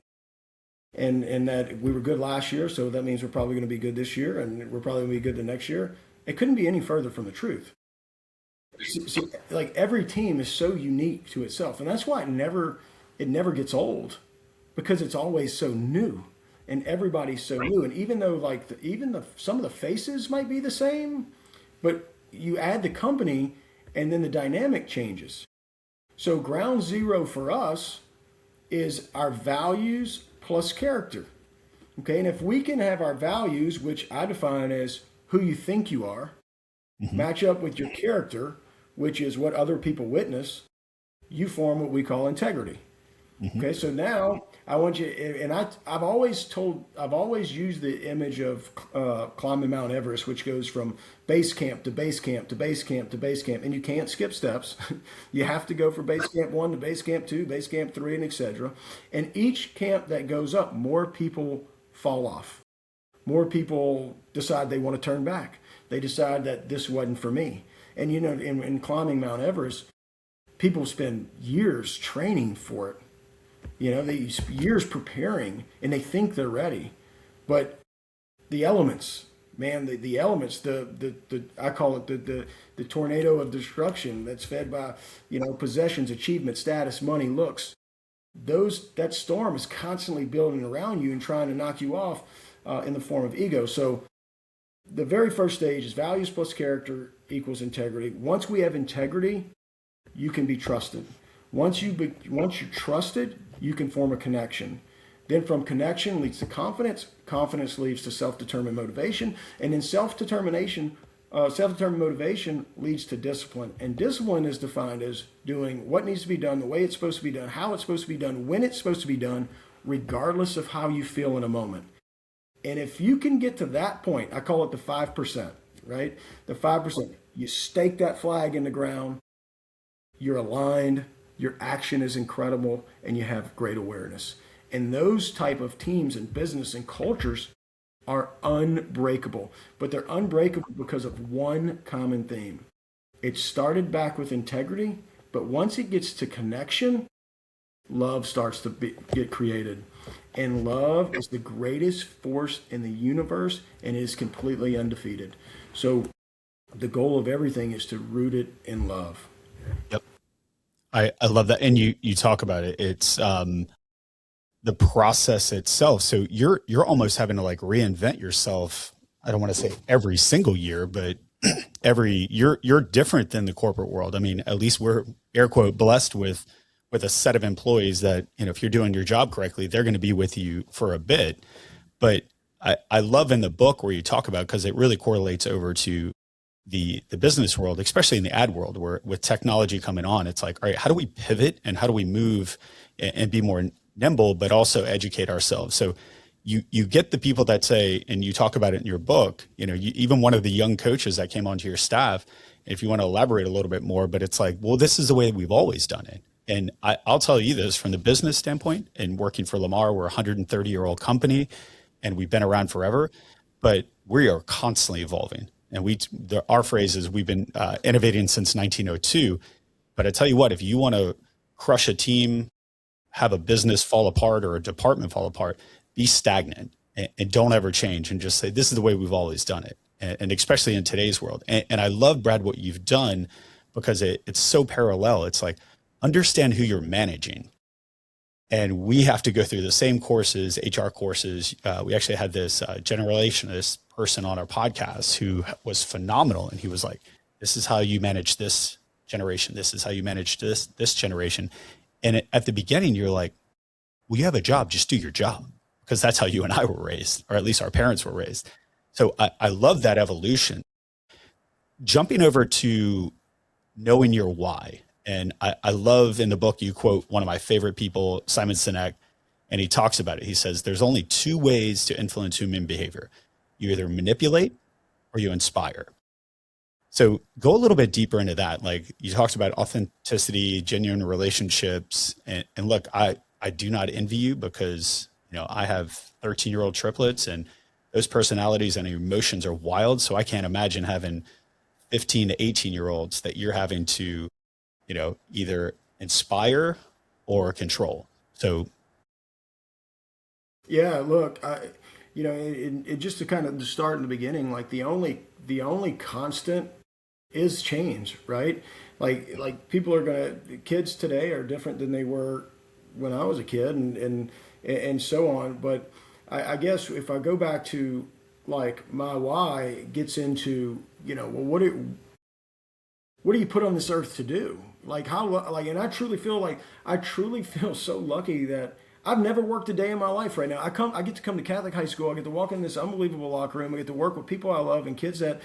And that we were good last year, so that means we're probably going to be good this year, and we're probably going to be good the next year. It couldn't be any further from the truth. See, like every team is so unique to itself, and that's why it never gets old, because it's always so new, and everybody's so new. And even though like some of the faces might be the same, but you add the company, and then the dynamic changes. So ground zero for us is our values plus character. Okay, and if we can have our values, which I define as who you think you are, match up with your character, which is what other people witness, you form what we call integrity. Okay, so now I want you, and I've always used the image of climbing Mount Everest, which goes from base camp to base camp to base camp to base camp, and you can't skip steps. You have to go from base camp 1 to base camp 2, base camp 3, and etc. And each camp that goes up, more people fall off. More people decide they want to turn back. They decide that this wasn't for me. And you know, in climbing Mount Everest, people spend years training for it. You know, they years preparing, and they think they're ready. But the elements, man, the elements, the I call it the tornado of destruction that's fed by, you know, possessions, achievement, status, money, looks. That storm is constantly building around you and trying to knock you off in the form of ego. So the very first stage is values plus character equals integrity. Once we have integrity, you can be trusted. Once you're trusted, you can form a connection. Then from connection leads to confidence. Confidence leads to self-determined motivation. And then self-determined motivation leads to discipline. And discipline is defined as doing what needs to be done, the way it's supposed to be done, how it's supposed to be done, when it's supposed to be done, regardless of how you feel in a moment. And if you can get to that point, I call it the 5%, right? The 5%, you stake that flag in the ground, you're aligned, your action is incredible, and you have great awareness. And those type of teams and business and cultures are unbreakable, but they're unbreakable because of one common theme. It started back with integrity, but once it gets to connection, love starts to get created. And love is the greatest force in the universe, and it is completely undefeated. So the goal of everything is to root it in love. Yep. I love that. And you talk about it. It's the process itself. So you're almost having to like reinvent yourself. I don't want to say every single year, but you're different than the corporate world. I mean, at least we're air quote blessed with a set of employees that, you know, if you're doing your job correctly, they're going to be with you for a bit. But I love in the book where you talk about, because it really correlates over to the business world, especially in the ad world, where with technology coming on, it's like, all right, how do we pivot and how do we move and be more nimble, but also educate ourselves? So you get the people that say, and you talk about it in your book, you know, even one of the young coaches that came onto your staff, if you want to elaborate a little bit more, but it's like, well, this is the way we've always done it. And I'll tell you this from the business standpoint, and working for Lamar, we're a 130-year-old company and we've been around forever, but we are constantly evolving. And our phrase is we've been innovating since 1902. But I tell you what, if you want to crush a team, have a business fall apart or a department fall apart, be stagnant and don't ever change, and just say, this is the way we've always done it. And especially in today's world. And I love, Brad, what you've done, because it's so parallel. It's like, understand who you're managing. And we have to go through the same courses, HR courses. We actually had this generationist person on our podcast who was phenomenal. And he was like, this is how you manage this generation. This is how you manage this generation. And at the beginning, you're like, well, you have a job, just do your job, because that's how you and I were raised, or at least our parents were raised. So I love that evolution. Jumping over to knowing your why. And I love in the book, you quote one of my favorite people, Simon Sinek, And he talks about it. He says there's only two ways to influence human behavior: you either manipulate or you inspire. So go a little bit deeper into that. Like you talked about authenticity, genuine relationships, and look, I do not envy you because I have 13-year-old triplets, and those personalities and emotions are wild. So I can't imagine having 15 to 18-year-olds that you're having to either inspire or control. So Yeah, look, just to kind of start in the beginning, like the only constant is change, right? Like people are gonna kids today are different than they were when I was a kid, and so on. But I guess if I go back to like my why gets into well, what do you put on this earth to do? Like and I truly feel so lucky that I've never worked a day in my life right now. I get to come to Catholic high school. I get to walk in this unbelievable locker room. I get to work with people I love and kids that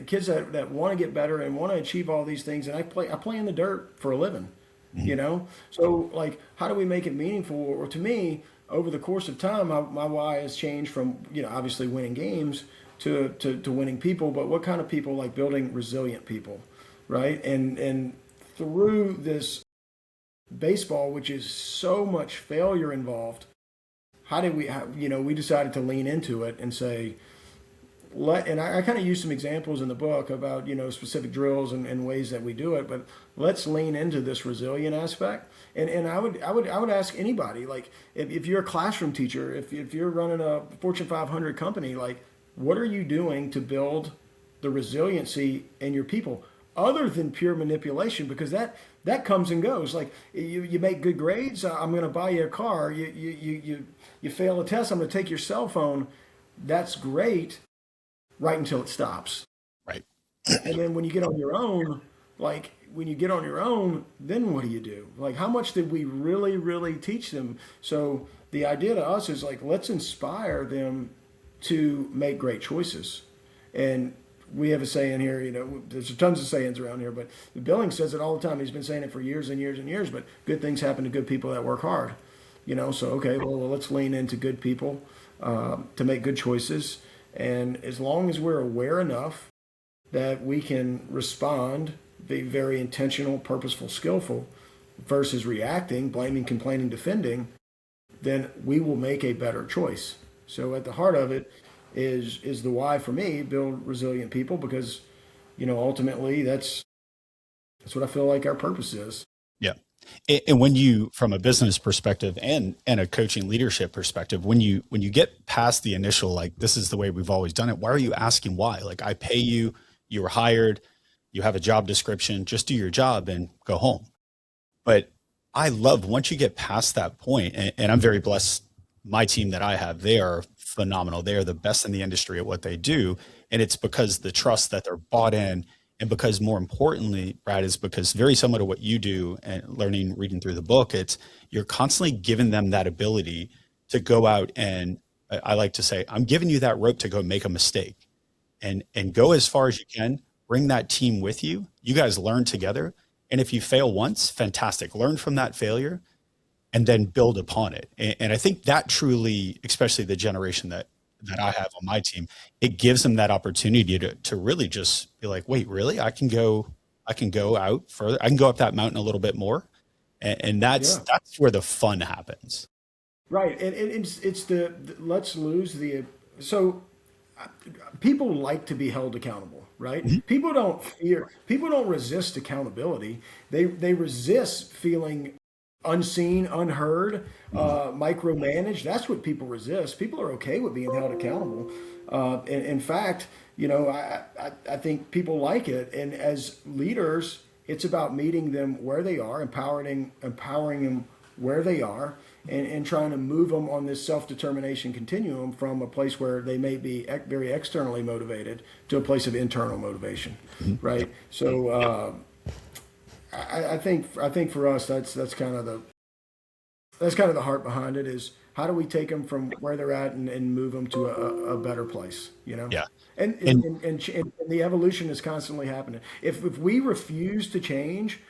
kids that want to get better and want to achieve all these things. And I play in the dirt for a living, you know? So like, how do we make it meaningful? Or to me, over the course of time, my why has changed from, obviously winning games to winning people, but what kind of people? Like building resilient people, right? And through this baseball, which is so much failure involved, how did we decided to lean into it and say, and I kind of use some examples in the book about, specific drills and ways that we do it, but let's lean into this resilient aspect. And I would ask anybody, like, if you're a classroom teacher, if you're running a Fortune 500 company, like, what are you doing to build the resiliency in your people other than pure manipulation? Because that comes and goes. Like you make good grades, I'm going to buy you a car. You fail a test, I'm going to take your cell phone. That's great, right until it stops. right. And then when you get on your own, like when you get on your own, then what do you do? Like how much did we really, really teach them? So the idea to us is like, let's inspire them to make great choices. And we have a saying here, there's tons of sayings around here, but Billings says it all the time. He's been saying it for years and years and years, but good things happen to good people that work hard. So, okay, well, let's lean into good people to make good choices. And as long as we're aware enough that we can respond, be very intentional, purposeful, skillful, versus reacting, blaming, complaining, defending, then we will make a better choice. So at the heart of it is the why for me: build resilient people, because ultimately that's what I feel like our purpose is. Yeah. And when you, from a business perspective and a coaching leadership perspective, when you get past the initial, like, this is the way we've always done it, why are you asking why? Like, I pay you, you were hired, you have a job description, just do your job and go home. But I love once you get past that point, and I'm very blessed. My team that I have, they are phenomenal. They are the best in the industry at what they do. And it's because the trust that they're bought in. And because more importantly, Brad, is because very similar to what you do and reading through the book, it's you're constantly giving them that ability to go out and I like to say, I'm giving you that rope to go make a mistake and go as far as you can, bring that team with you. You guys learn together. And if you fail once, fantastic. Learn from that failure and then build upon it. And I think that truly, especially the generation that I have on my team, it gives them that opportunity to really just be like, wait, really? I can go out further. I can go up that mountain a little bit more. And Yeah. that's where the fun happens. Right. And it's let's lose the so people like to be held accountable, right? Mhm. People don't resist accountability. They resist feeling unseen, unheard, Mhm. micromanaged. That's what people resist. People are okay with being held accountable. In fact, I think people like it. And as leaders, it's about meeting them where they are, empowering them where they are, and trying to move them on this self-determination continuum from a place where they may be very externally motivated to a place of internal motivation, Mhm. Yep. right? So I think for us that's kind of the heart behind it, is how do we take them from where they're at and move them to a better place, Yeah. and, And and the evolution is constantly happening. If we refuse to change,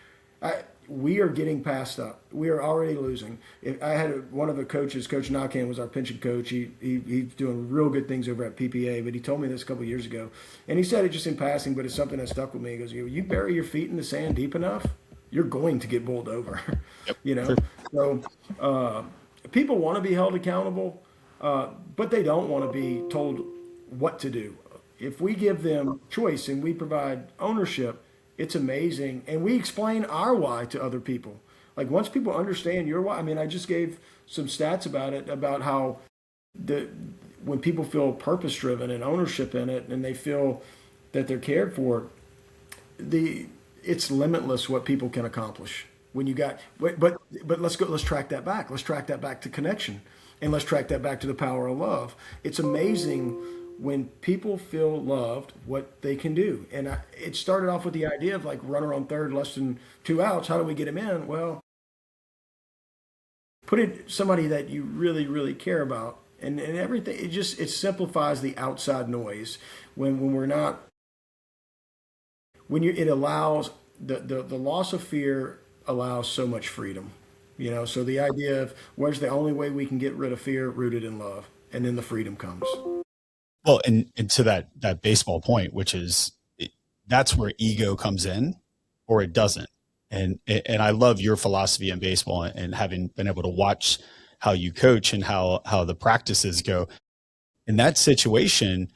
we are getting passed up. We are already losing. I had one of the coaches, Coach Nakan, was our pension coach. He's doing real good things over at PPA, but he told me this a couple of years ago, and he said it just in passing, but it's something that stuck with me. He goes, "You bury your feet in the sand deep enough, you're going to get bowled over." Yep. You know, so people want to be held accountable, but they don't want to be told what to do. If we give them choice and we provide ownership, it's amazing. And we explain our why to other people. Like once people understand your why, I mean, I just gave some stats about it, about how when people feel purpose driven and ownership in it, and they feel that they're cared for, it's limitless what people can accomplish. When you got, but let's track that back. Let's track that back to connection, and let's track that back to the power of love. It's amazing when people feel loved, what they can do. And it started off with the idea of like runner on third, less than 2 outs. How do we get him in? Well, put it somebody that you really, really care about, and everything. It simplifies the outside noise when we're not. It allows the loss of fear allows so much freedom. You know, so the idea of where's the only way we can get rid of fear, rooted in love, and then the freedom comes. Well, and to that baseball point, which is that's where ego comes in, or it doesn't. And I love your philosophy in baseball, and having been able to watch how you coach and how the practices go in that situation.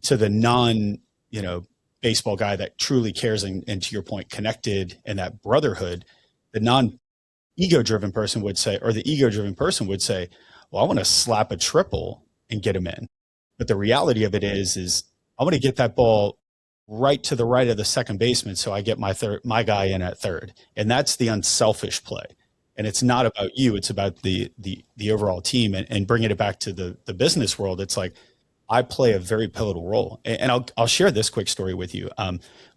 To the baseball guy that truly cares, and to your point, connected, and that brotherhood, the non-ego driven person would say, or the ego driven person would say, well, I want to slap a triple and get him in. But the reality of it is I want to get that ball right to the right of the second baseman, so I get my guy in at third. And that's the unselfish play. And it's not about you, it's about the overall team. And bringing it back to the business world, it's like I play a very pivotal role. And I'll share this quick story with you.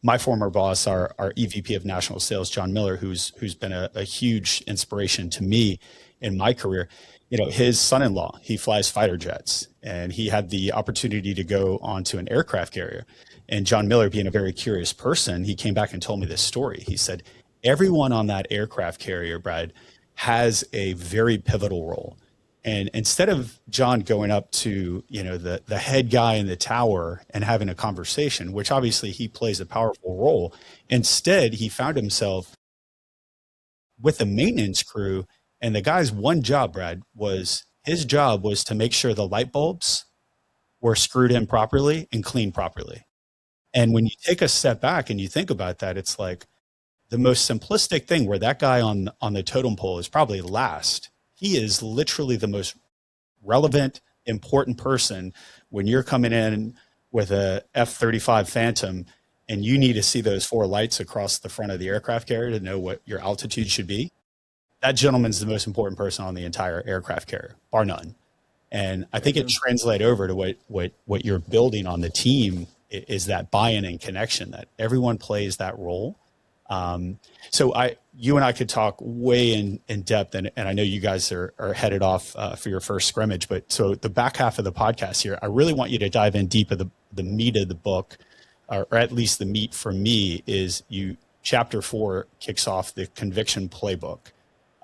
My former boss, our EVP of national sales, John Miller, who's been a huge inspiration to me in my career. You know, his son-in-law, he flies fighter jets, and he had the opportunity to go onto an aircraft carrier. And John Miller, being a very curious person, he came back and told me this story. He said, everyone on that aircraft carrier, Brad, has a very pivotal role. And instead of John going up to, the head guy in the tower and having a conversation, which obviously he plays a powerful role, instead he found himself with the maintenance crew. And the guy's one job, Brad, his job was to make sure the light bulbs were screwed in properly and cleaned properly. And when you take a step back and you think about that, it's like the most simplistic thing, where that guy on the totem pole is probably last. He is literally the most relevant, important person when you're coming in with a F-35 Phantom and you need to see those 4 lights across the front of the aircraft carrier to know what your altitude should be. That gentleman's the most important person on the entire aircraft carrier, bar none. And I think it translates over to what you're building on the team, is that buy-in and connection, that everyone plays that role. So you and I could talk way in depth, and I know you guys are headed off for your first scrimmage, but so the back half of the podcast here, I really want you to dive in deep of the meat of the book, or at least the meat for me is chapter 4 kicks off the conviction playbook.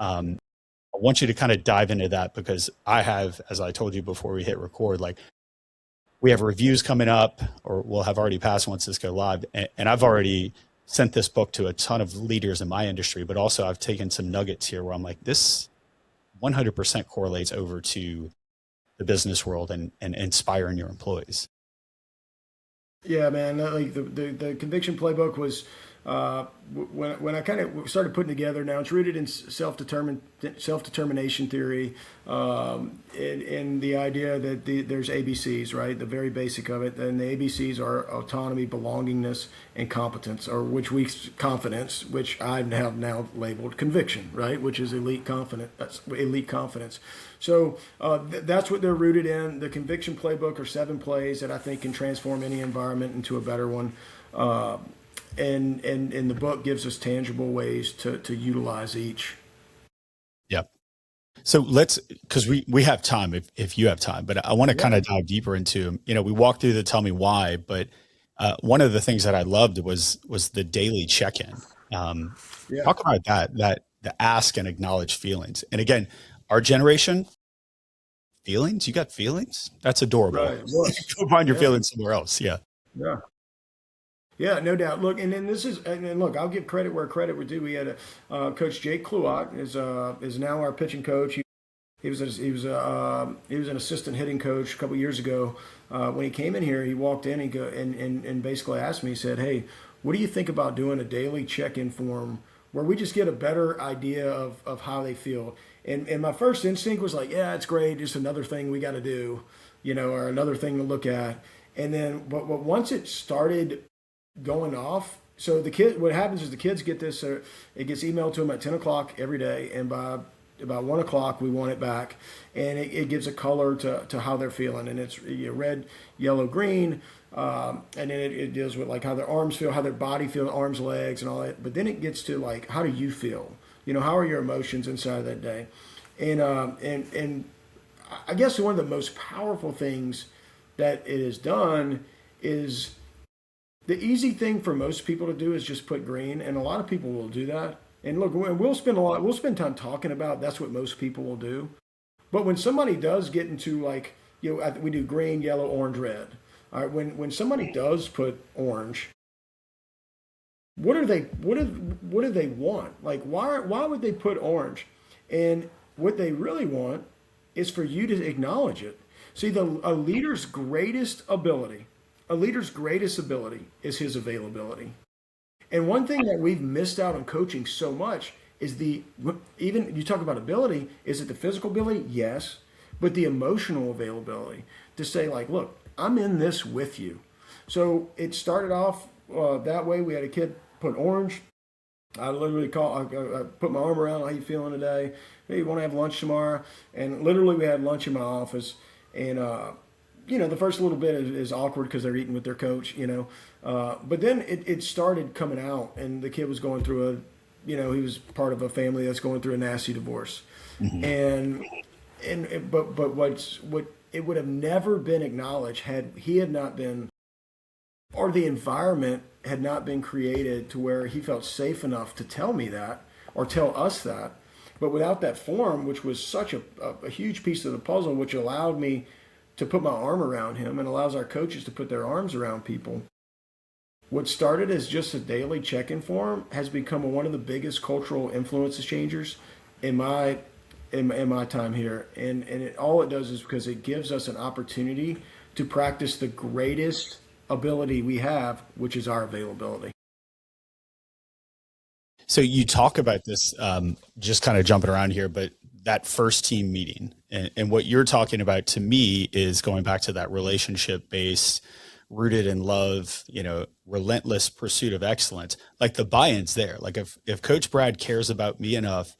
I want you to kind of dive into that, because I have, as I told you before we hit record, like we have reviews coming up, or we'll have already passed once this go live. And I've already sent this book to a ton of leaders in my industry, but also I've taken some nuggets here where I'm like, this 100% correlates over to the business world and inspiring your employees. Yeah, man. Like the conviction playbook was, when I kind of started putting together. Now it's rooted in self-determination theory, and the idea that there's ABCs, right? The very basic of it, and the ABCs are autonomy, belongingness, and competence, confidence, which I have now labeled conviction, right? Which is elite confidence. So that's what they're rooted in. The conviction playbook are 7 plays that I think can transform any environment into a better one. And the book gives us tangible ways to utilize each. Yep. So because we have time if you have time, but I want to kind of dive deeper into, we walked through the tell me why, but one of the things that I loved was the daily check-in. Um, Yeah. talk about that the ask and acknowledge feelings. And again, our generation, feelings, you got feelings? That's adorable. Right. It was. Go find your Yeah. feelings somewhere else. Yeah. Yeah. Yeah, no doubt. Look, and then and look, I'll give credit where credit would due. We had Coach Jake Kluot is now our pitching coach. He was an assistant hitting coach a couple years ago. When he came in here, he walked in and basically asked me. He said, "Hey, what do you think about doing a daily check-in form where we just get a better idea of how they feel?" And my first instinct was like, "Yeah, it's great. Just another thing we got to do, or another thing to look at." And then, but once it started going off. So what happens is the kids get this. It gets emailed to them at 10 o'clock every day, and by about 1 o'clock we want it back, and it gives a color to how they're feeling, and it's red, yellow, green, and then it deals with like how their arms feel, how their body feels, arms, legs, and all that. But then it gets to like, how do you feel? How are your emotions inside of that day? And I guess one of the most powerful things that it has done is the easy thing for most people to do is just put green, and a lot of people will do that. And look, we'll spend time talking about that's what most people will do. But when somebody does get into like, we do green, yellow, orange, red. All right, when somebody does put orange, what do they want? Like, why would they put orange? And what they really want is for you to acknowledge it. See, a leader's greatest ability, is his availability. And one thing that we've missed out on coaching so much is even you talk about ability, is it the physical ability? Yes, but the emotional availability to say like, look, I'm in this with you. So it started off that way. We had a kid put orange. I literally I put my arm around, how you feeling today? Hey, you want to have lunch tomorrow? And literally we had lunch in my office, and the first little bit is awkward because they're eating with their coach. But then it started coming out, and the kid was going through he was part of a family that's going through a nasty divorce, Mm-hmm. but what it would have never been acknowledged had he had not been, or the environment had not been created to where he felt safe enough to tell me that or tell us that. But without that form, which was such a huge piece of the puzzle, which allowed me to put my arm around him and allows our coaches to put their arms around people. What started as just a daily check-in form has become one of the biggest cultural influences changers in my time here. And all it does is because it gives us an opportunity to practice the greatest ability we have, which is our availability. So you talk about this, just kind of jumping around here, but that first team meeting and what you're talking about to me is going back to that relationship based, rooted in love, relentless pursuit of excellence. Like the buy-in's there. Like if Coach Brad cares about me enough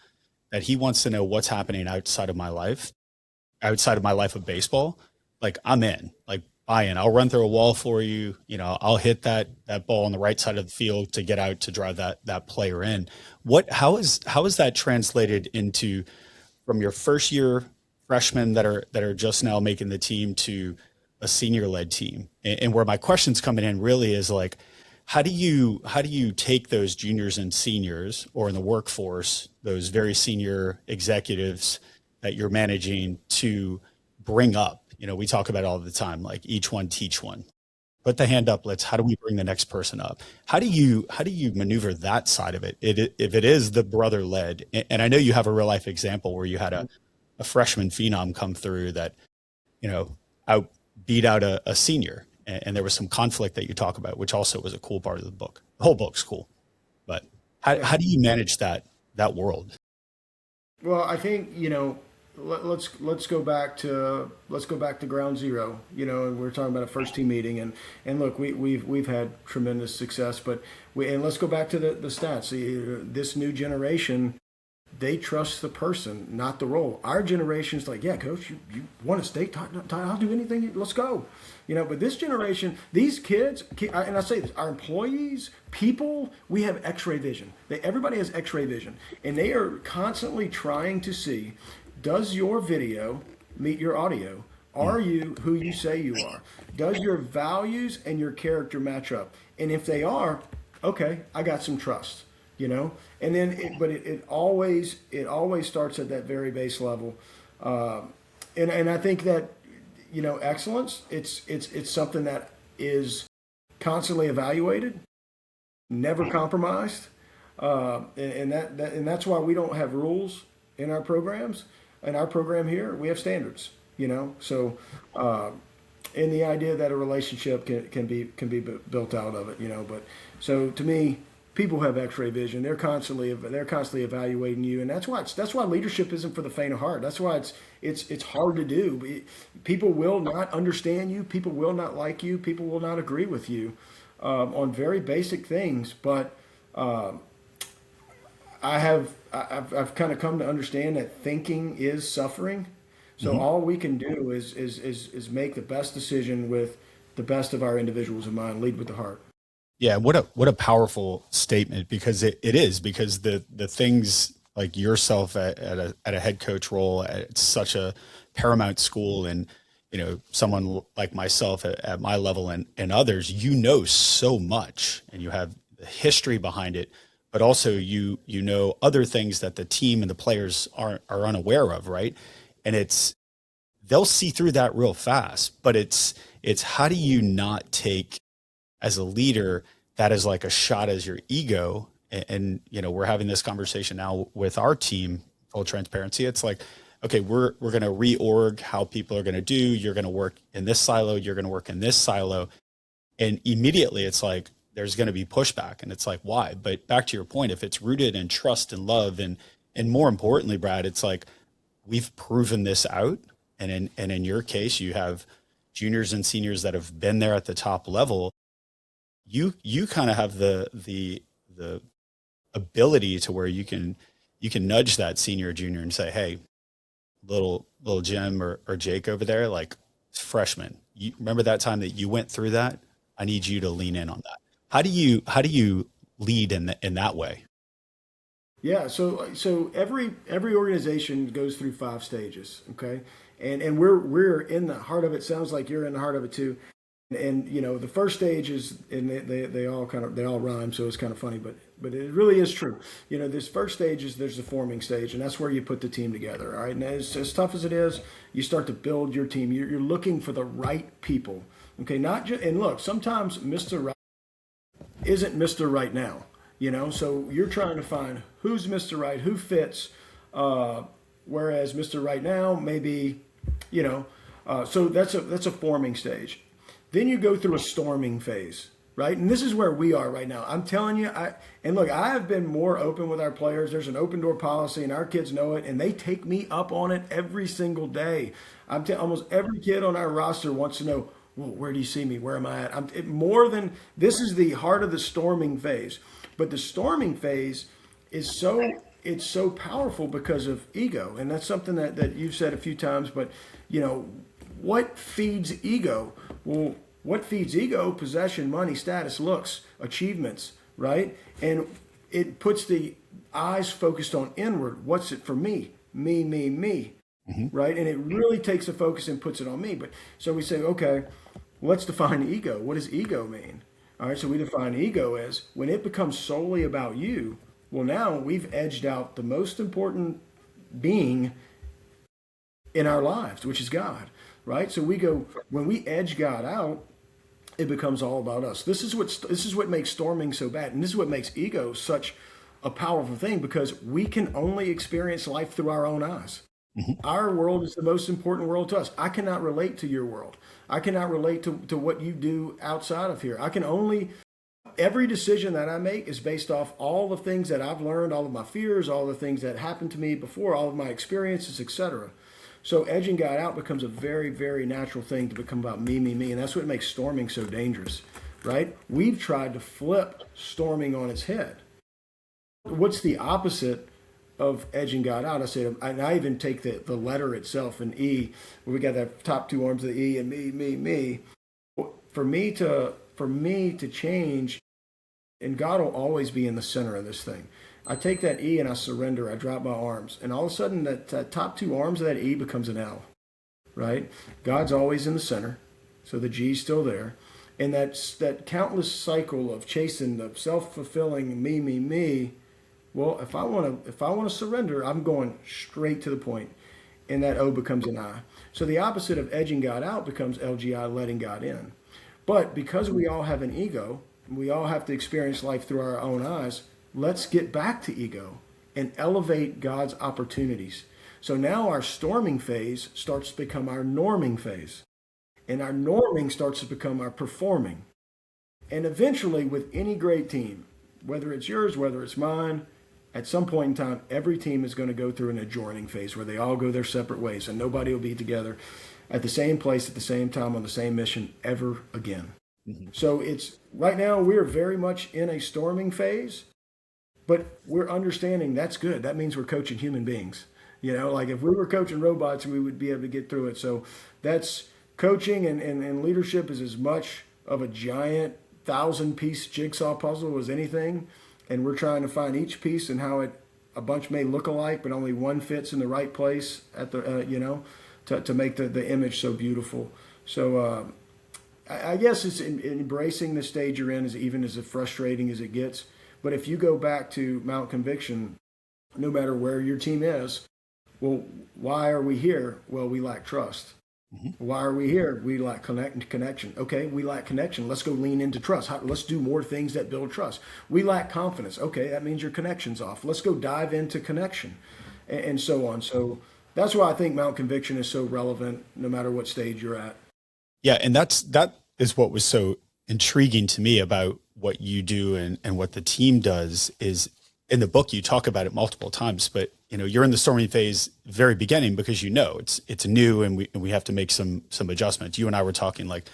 that he wants to know what's happening outside of my life of baseball, like I'm in. Like buy in. I'll run through a wall for you. I'll hit that ball on the right side of the field to get out to drive that player in. How is that translated into from your first year freshmen that are just now making the team to a senior led team? And where my question's coming in really is like, how do you take those juniors and seniors, or in the workforce, those very senior executives that you're managing, to bring up? We talk about it all the time, like each one teach one. Put the hand up. How do we bring the next person up? How do you maneuver that side of it? If it is the brother led, and I know you have a real life example where you had a freshman phenom come through that, out beat out a senior, and there was some conflict that you talk about, which also was a cool part of the book. The whole book's cool, but how do you manage that world? Well, I think let's go back to ground zero. We're talking about a first team meeting, and look, we've had tremendous success, but let's go back to the stats. This new generation, they trust the person, not the role. Our generation's like, yeah, coach, you want to stay? I'll do anything. Let's go. But this generation, these kids, and I say this, our employees, people, we have X-ray vision. Everybody has X-ray vision, and they are constantly trying to see, does your video meet your audio? Are you who you say you are? Does your values and your character match up? And if they are, okay, I got some trust. you know. And then, it always starts at that very base level, uh, and I think that, excellence, it's something that is constantly evaluated, never compromised, and that's why we don't have rules in our programs. In our program here, we have standards. So, and the idea that a relationship can be built out of it. But so to me, people have X-ray vision. They're constantly evaluating you, and that's why leadership isn't for the faint of heart. That's why it's hard to do. People will not understand you. People will not like you. People will not agree with you on very basic things. But I've kind of come to understand that thinking is suffering. So Mhm. all we can do is make the best decision with the best of our individuals in mind. Lead with the heart. Yeah, what a powerful statement, because it is, because the things like yourself at a head coach role at such a paramount school, and someone like myself at my level, and others, so much, and you have the history behind it, but also you know other things that the team and the players are unaware of, right? And they'll see through that real fast, but it's how do you not take, as a leader, that is like a shot as your ego. And we're having this conversation now with our team, full transparency. It's like, okay, we're going to reorg how people are going to do. You're going to work in this silo. You're going to work in this silo. And immediately it's like, there's going to be pushback. And it's like, why? But back to your point, if it's rooted in trust and love, and more importantly, Brad, it's like, we've proven this out. And in your case, you have juniors and seniors that have been there at the top level. You kind of have the ability to where you can nudge that senior or junior and say, hey, little Jim or Jake over there, like, freshman, you remember that time that you went through that? I need you to lean in on that. How do you lead in that way? Yeah, so every organization goes through 5 stages, okay, and we're in the heart of it. Sounds like you're in the heart of it too. And the first stage is, and they all rhyme, so it's kind of funny, but it really is true. This first stage is, there's the forming stage, and that's where you put the team together. All right, and as tough as it is, you start to build your team. You're looking for the right people, okay, not just, and look, sometimes Mr. Right isn't Mr. Right now. So you're trying to find who's Mr. Right, who fits, uh, whereas Mr. Right now maybe, you know, so that's a forming stage. Then you go through a storming phase, right? And this is where we are right now. I'm telling you, and look, I have been more open with our players. There's an open door policy, and our kids know it, and they take me up on it every single day. Almost every kid on our roster wants to know, well, where do you see me? Where am I at? More than this is the heart of the storming phase, but the storming phase is so powerful because of ego, and that's something that you've said a few times. But you know, what feeds ego? Well, what feeds ego? Possession, money, status, looks, achievements, right? And it puts the eyes focused on inward. What's it for me? Me, Hmm. right? And it really takes the focus and puts it on me. But so we say, okay, let's define ego. What does ego mean? All right, so we define ego as when it becomes solely about you. Well, now we've edged out the most important being in our lives, which is God, right? So we go, when we edge God out, it becomes all about us. This is what makes storming so bad, and this is what makes ego such a powerful thing, because we can only experience life through our own eyes. Hmm. Our world is the most important world to us. I cannot relate to your world. I cannot relate to what you do outside of here. I can only Every decision that I make is based off all the things that I've learned, all of my fears, all the things that happened to me before, all of my experiences, etc. So edging God out becomes a very, very natural thing to become about me, and that's what makes storming so dangerous, right? We've tried to flip storming on its head. What's the opposite of edging God out? I say, and I even take the letter itself, an E, where we got that top two arms of the E, and me. For me to change, and God will always be in the center of this thing. I take that E and I surrender. I drop my arms, and all of a sudden, that top two arms of that E becomes an L, right? God's always in the center, so the G's still there, and that countless cycle of chasing the self fulfilling me Well, if I want to surrender, I'm going straight to the point, and that O becomes an I. So the opposite of edging God out becomes LGI, letting God in. But because we all have an ego, we all have to experience life through our own eyes. Let's get back to ego and elevate God's opportunities. So now our storming phase starts to become our norming phase, and our norming starts to become our performing. And eventually, with any great team, whether it's yours, whether it's mine, at some point in time, every team is going to go through an adjoining phase where they all go their separate ways and nobody will be together at the same place at the same time on the same mission ever again. Mhm. So it's right now we're very much in a storming phase, but we're understanding that's good. That means we're coaching human beings. Like if we were coaching robots, we would be able to get through it. So that's coaching and leadership is as much of a giant 1,000 piece jigsaw puzzle as anything. And we're trying to find each piece and how a bunch may look alike, but only one fits in the right place at to make the image so beautiful. So I guess it's embracing the stage you're in is even as frustrating as it gets. But if you go back to Mount Conviction, no matter where your team is, well, why are we here? Well, we lack trust. Mhm. Why are we here? We lack connection. Okay, we lack connection. Let's go lean into trust. Let's do more things that build trust. We lack confidence. Okay, that means your connection's off. Let's go dive into connection, and so on. So that's why I think Mount Conviction is so relevant, no matter what stage you're at. Yeah, and that is what was so intriguing to me about what you do and what the team does is in the book you talk about it multiple times, but you're in the storming phase very beginning because it's new and we have to make some adjustments. You and I were talking like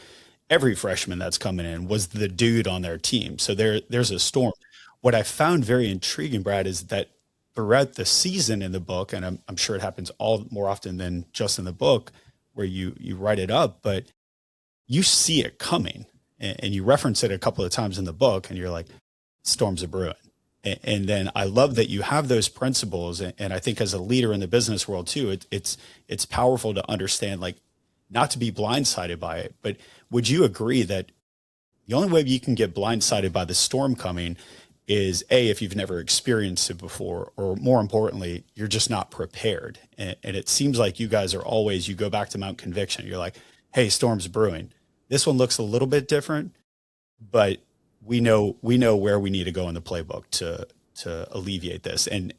every freshman that's coming in was the dude on their team. So there's a storm. What I found very intriguing, Brad, is that throughout the season in the book, and I'm sure it happens all more often than just in the book where you write it up, but you see it coming and you reference it a couple of times in the book and you're like, storms are brewing. And then I love that you have those principles. And I think as a leader in the business world too, it's powerful to understand, like, not to be blindsided by it. But would you agree that the only way you can get blindsided by the storm coming is A, if you've never experienced it before, or more importantly, you're just not prepared. And it seems like you guys are always, you go back to Mount Conviction, you're like, hey, storm's brewing. This one looks a little bit different, but we know where we need to go in the playbook to alleviate this. And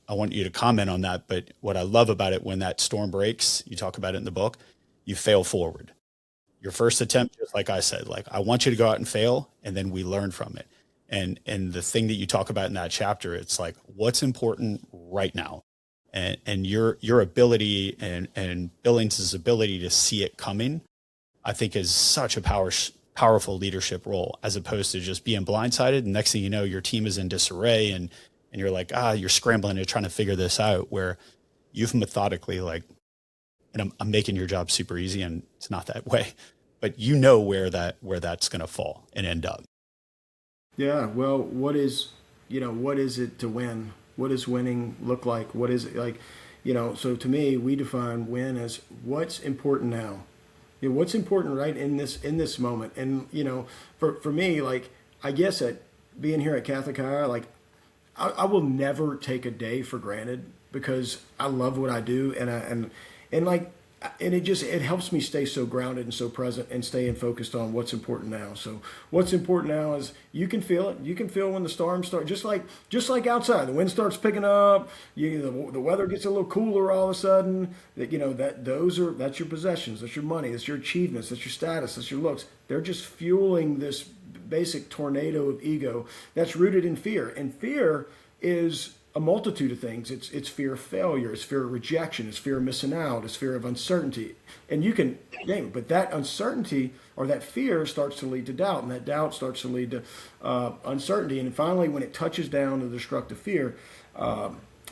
I want you to comment on that. But what I love about it, when that storm breaks, you talk about it in the book, you fail forward. Your first attempt, just like I said, like, I want you to go out and fail, and then we learn from it. And the thing that you talk about in that chapter, it's like, what's important right now, and your ability and Billings's ability to see it coming, I think, is such a powerful leadership role, as opposed to just being blindsided. And next thing you know, your team is in disarray, and you're like, you're scrambling and trying to figure this out, where you've methodically, like, and I'm making your job super easy, and it's not that way, but where that's going to fall and end up. Yeah. Well, what is it to win? What does winning look like? What is it like? So to me, we define win as what's important now. What's important right in this moment. And for me, like, I guess at being here at Catholic High, like, I will never take a day for granted because I love what I do, and like, and it helps me stay so grounded and so present and staying focused on what's important now. So what's important now is you can feel it. You can feel when the storms start, just like outside, the wind starts picking up. The weather gets a little cooler all of a sudden. That's your possessions, that's your money, that's your achievements, that's your status, that's your looks. They're just fueling this basic tornado of ego that's rooted in fear. And fear is a multitude of things. It's fear of failure, it's fear of rejection, it's fear of missing out, it's fear of uncertainty. And you can name it, but that uncertainty or that fear starts to lead to doubt, and that doubt starts to lead to uncertainty. And finally, when it touches down to destructive fear,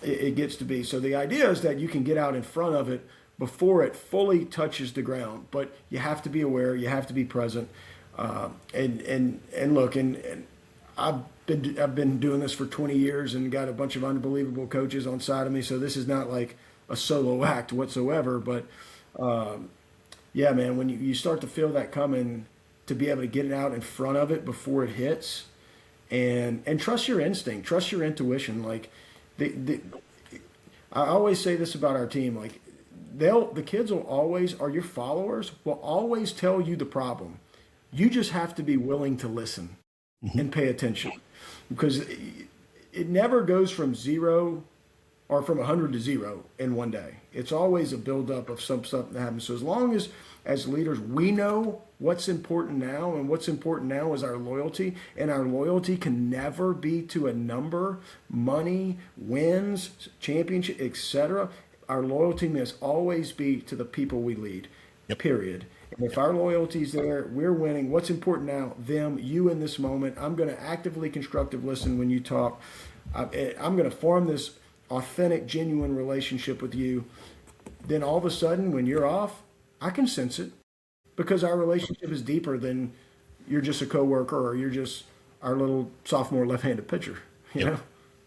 it gets to be. So the idea is that you can get out in front of it before it fully touches the ground, but you have to be aware, you have to be present, and look, and I've been doing this for 20 years and got a bunch of unbelievable coaches on side of me. So this is not like a solo act whatsoever. But yeah, man, when you start to feel that coming, to be able to get it out in front of it before it hits, and trust your instinct, trust your intuition. Like the I always say this about our team, like the kids will always, or your followers will always tell you the problem. You just have to be willing to listen Mhm. and pay attention because it never goes from zero or from 100 to zero in one day. It's always a buildup of some stuff that happens. So as leaders, we know what's important now, and what's important now is our loyalty, and our loyalty can never be to a number, money, wins, championship, etc. Our loyalty must always be to the people we lead. Yep. Period. And if our loyalty's there, we're winning. What's important now? Them, you in this moment. I'm going to actively constructive listen when you talk. I'm going to form this authentic, genuine relationship with you. Then all of a sudden, when you're off, I can sense it because our relationship is deeper than you're just a coworker or you're just our little sophomore left-handed pitcher. You Yep. know,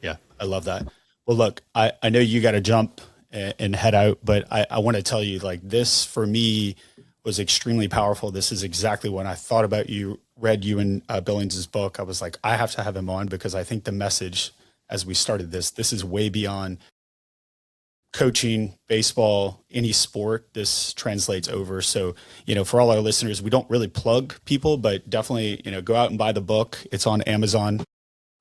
Yeah. I love that. Well, look, I know you got to jump and head out, but I want to tell you, like, this for me was extremely powerful. This is exactly when I thought about you, read you and Billings's book. I was like, I have to have him on because I think the message as we started this is way beyond coaching, baseball, any sport. This translates over. So, for all our listeners, we don't really plug people, but definitely, go out and buy the book. It's on Amazon.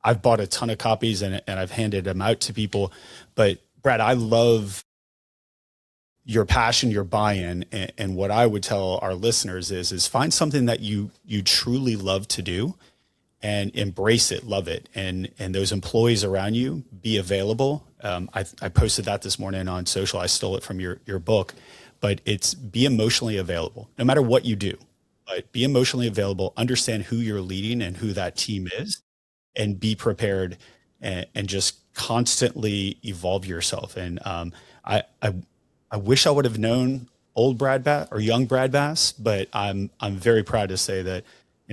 I've bought a ton of copies and I've handed them out to people. But Brad, I love your passion, your buy-in, and what I would tell our listeners is find something that you truly love to do and embrace it, love it. And those employees around you, be available. I posted that this morning on social. I stole it from your book, but it's be emotionally available no matter what you do, but be emotionally available, understand who you're leading and who that team is, and be prepared and just constantly evolve yourself. And I wish I would have known old Brad Bass or young Brad Bass, but I'm very proud to say that,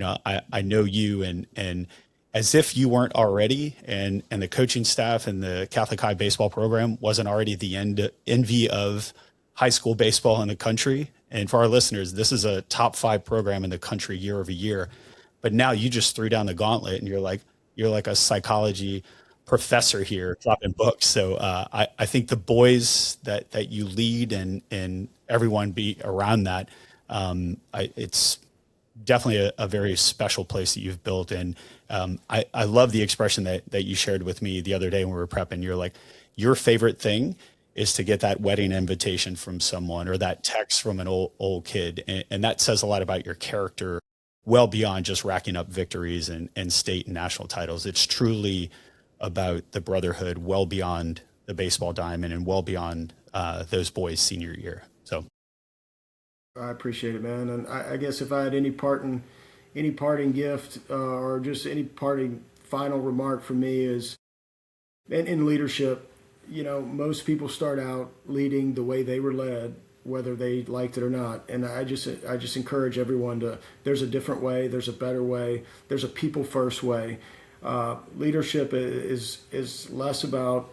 I know you and as if you weren't already, and the coaching staff and the Catholic High baseball program wasn't already the envy of high school baseball in the country. And for our listeners, this is a top 5 program in the country year over year. But now you just threw down the gauntlet and you're like a psychology professor here dropping books. So I think the boys that you lead and everyone be around that, it's definitely a very special place that you've built. And I love the expression that you shared with me the other day when we were prepping. You're like, your favorite thing is to get that wedding invitation from someone or that text from an old kid. And that says a lot about your character, well beyond just racking up victories and state and national titles. It's truly about the brotherhood, well beyond the baseball diamond and well beyond those boys' senior year. So I appreciate it, man. And I guess if I had any parting gift or just any parting final remark for me is, in leadership, most people start out leading the way they were led, whether they liked it or not. And I just encourage everyone to. There's a different way. There's a better way. There's a people first way. Leadership is less about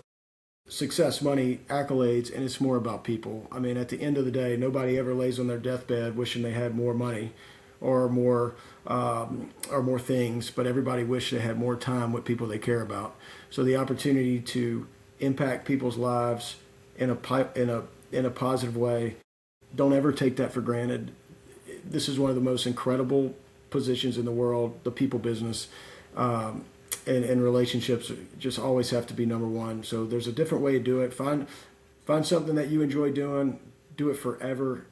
success, money, accolades, and it's more about people. I mean, at the end of the day, nobody ever lays on their deathbed wishing they had more money or more things, but everybody wish they had more time with people they care about. So the opportunity to impact people's lives in a positive way, don't ever take that for granted. This is one of the most incredible positions in the world, the people business. And relationships just always have to be number one. So there's a different way to do it. Find something that you enjoy doing. Do it forever,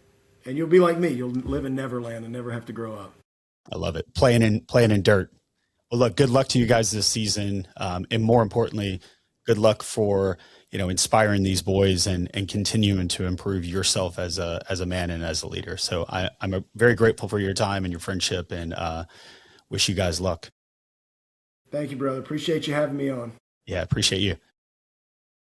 and you'll be like me. You'll live in Neverland and never have to grow up. I love it. Playing in dirt. Well, look, good luck to you guys this season. And more importantly, good luck for, inspiring these boys and continuing to improve yourself as a man and as a leader. So I'm very grateful for your time and your friendship and wish you guys luck. Thank you, brother. Appreciate you having me on. Yeah, appreciate you.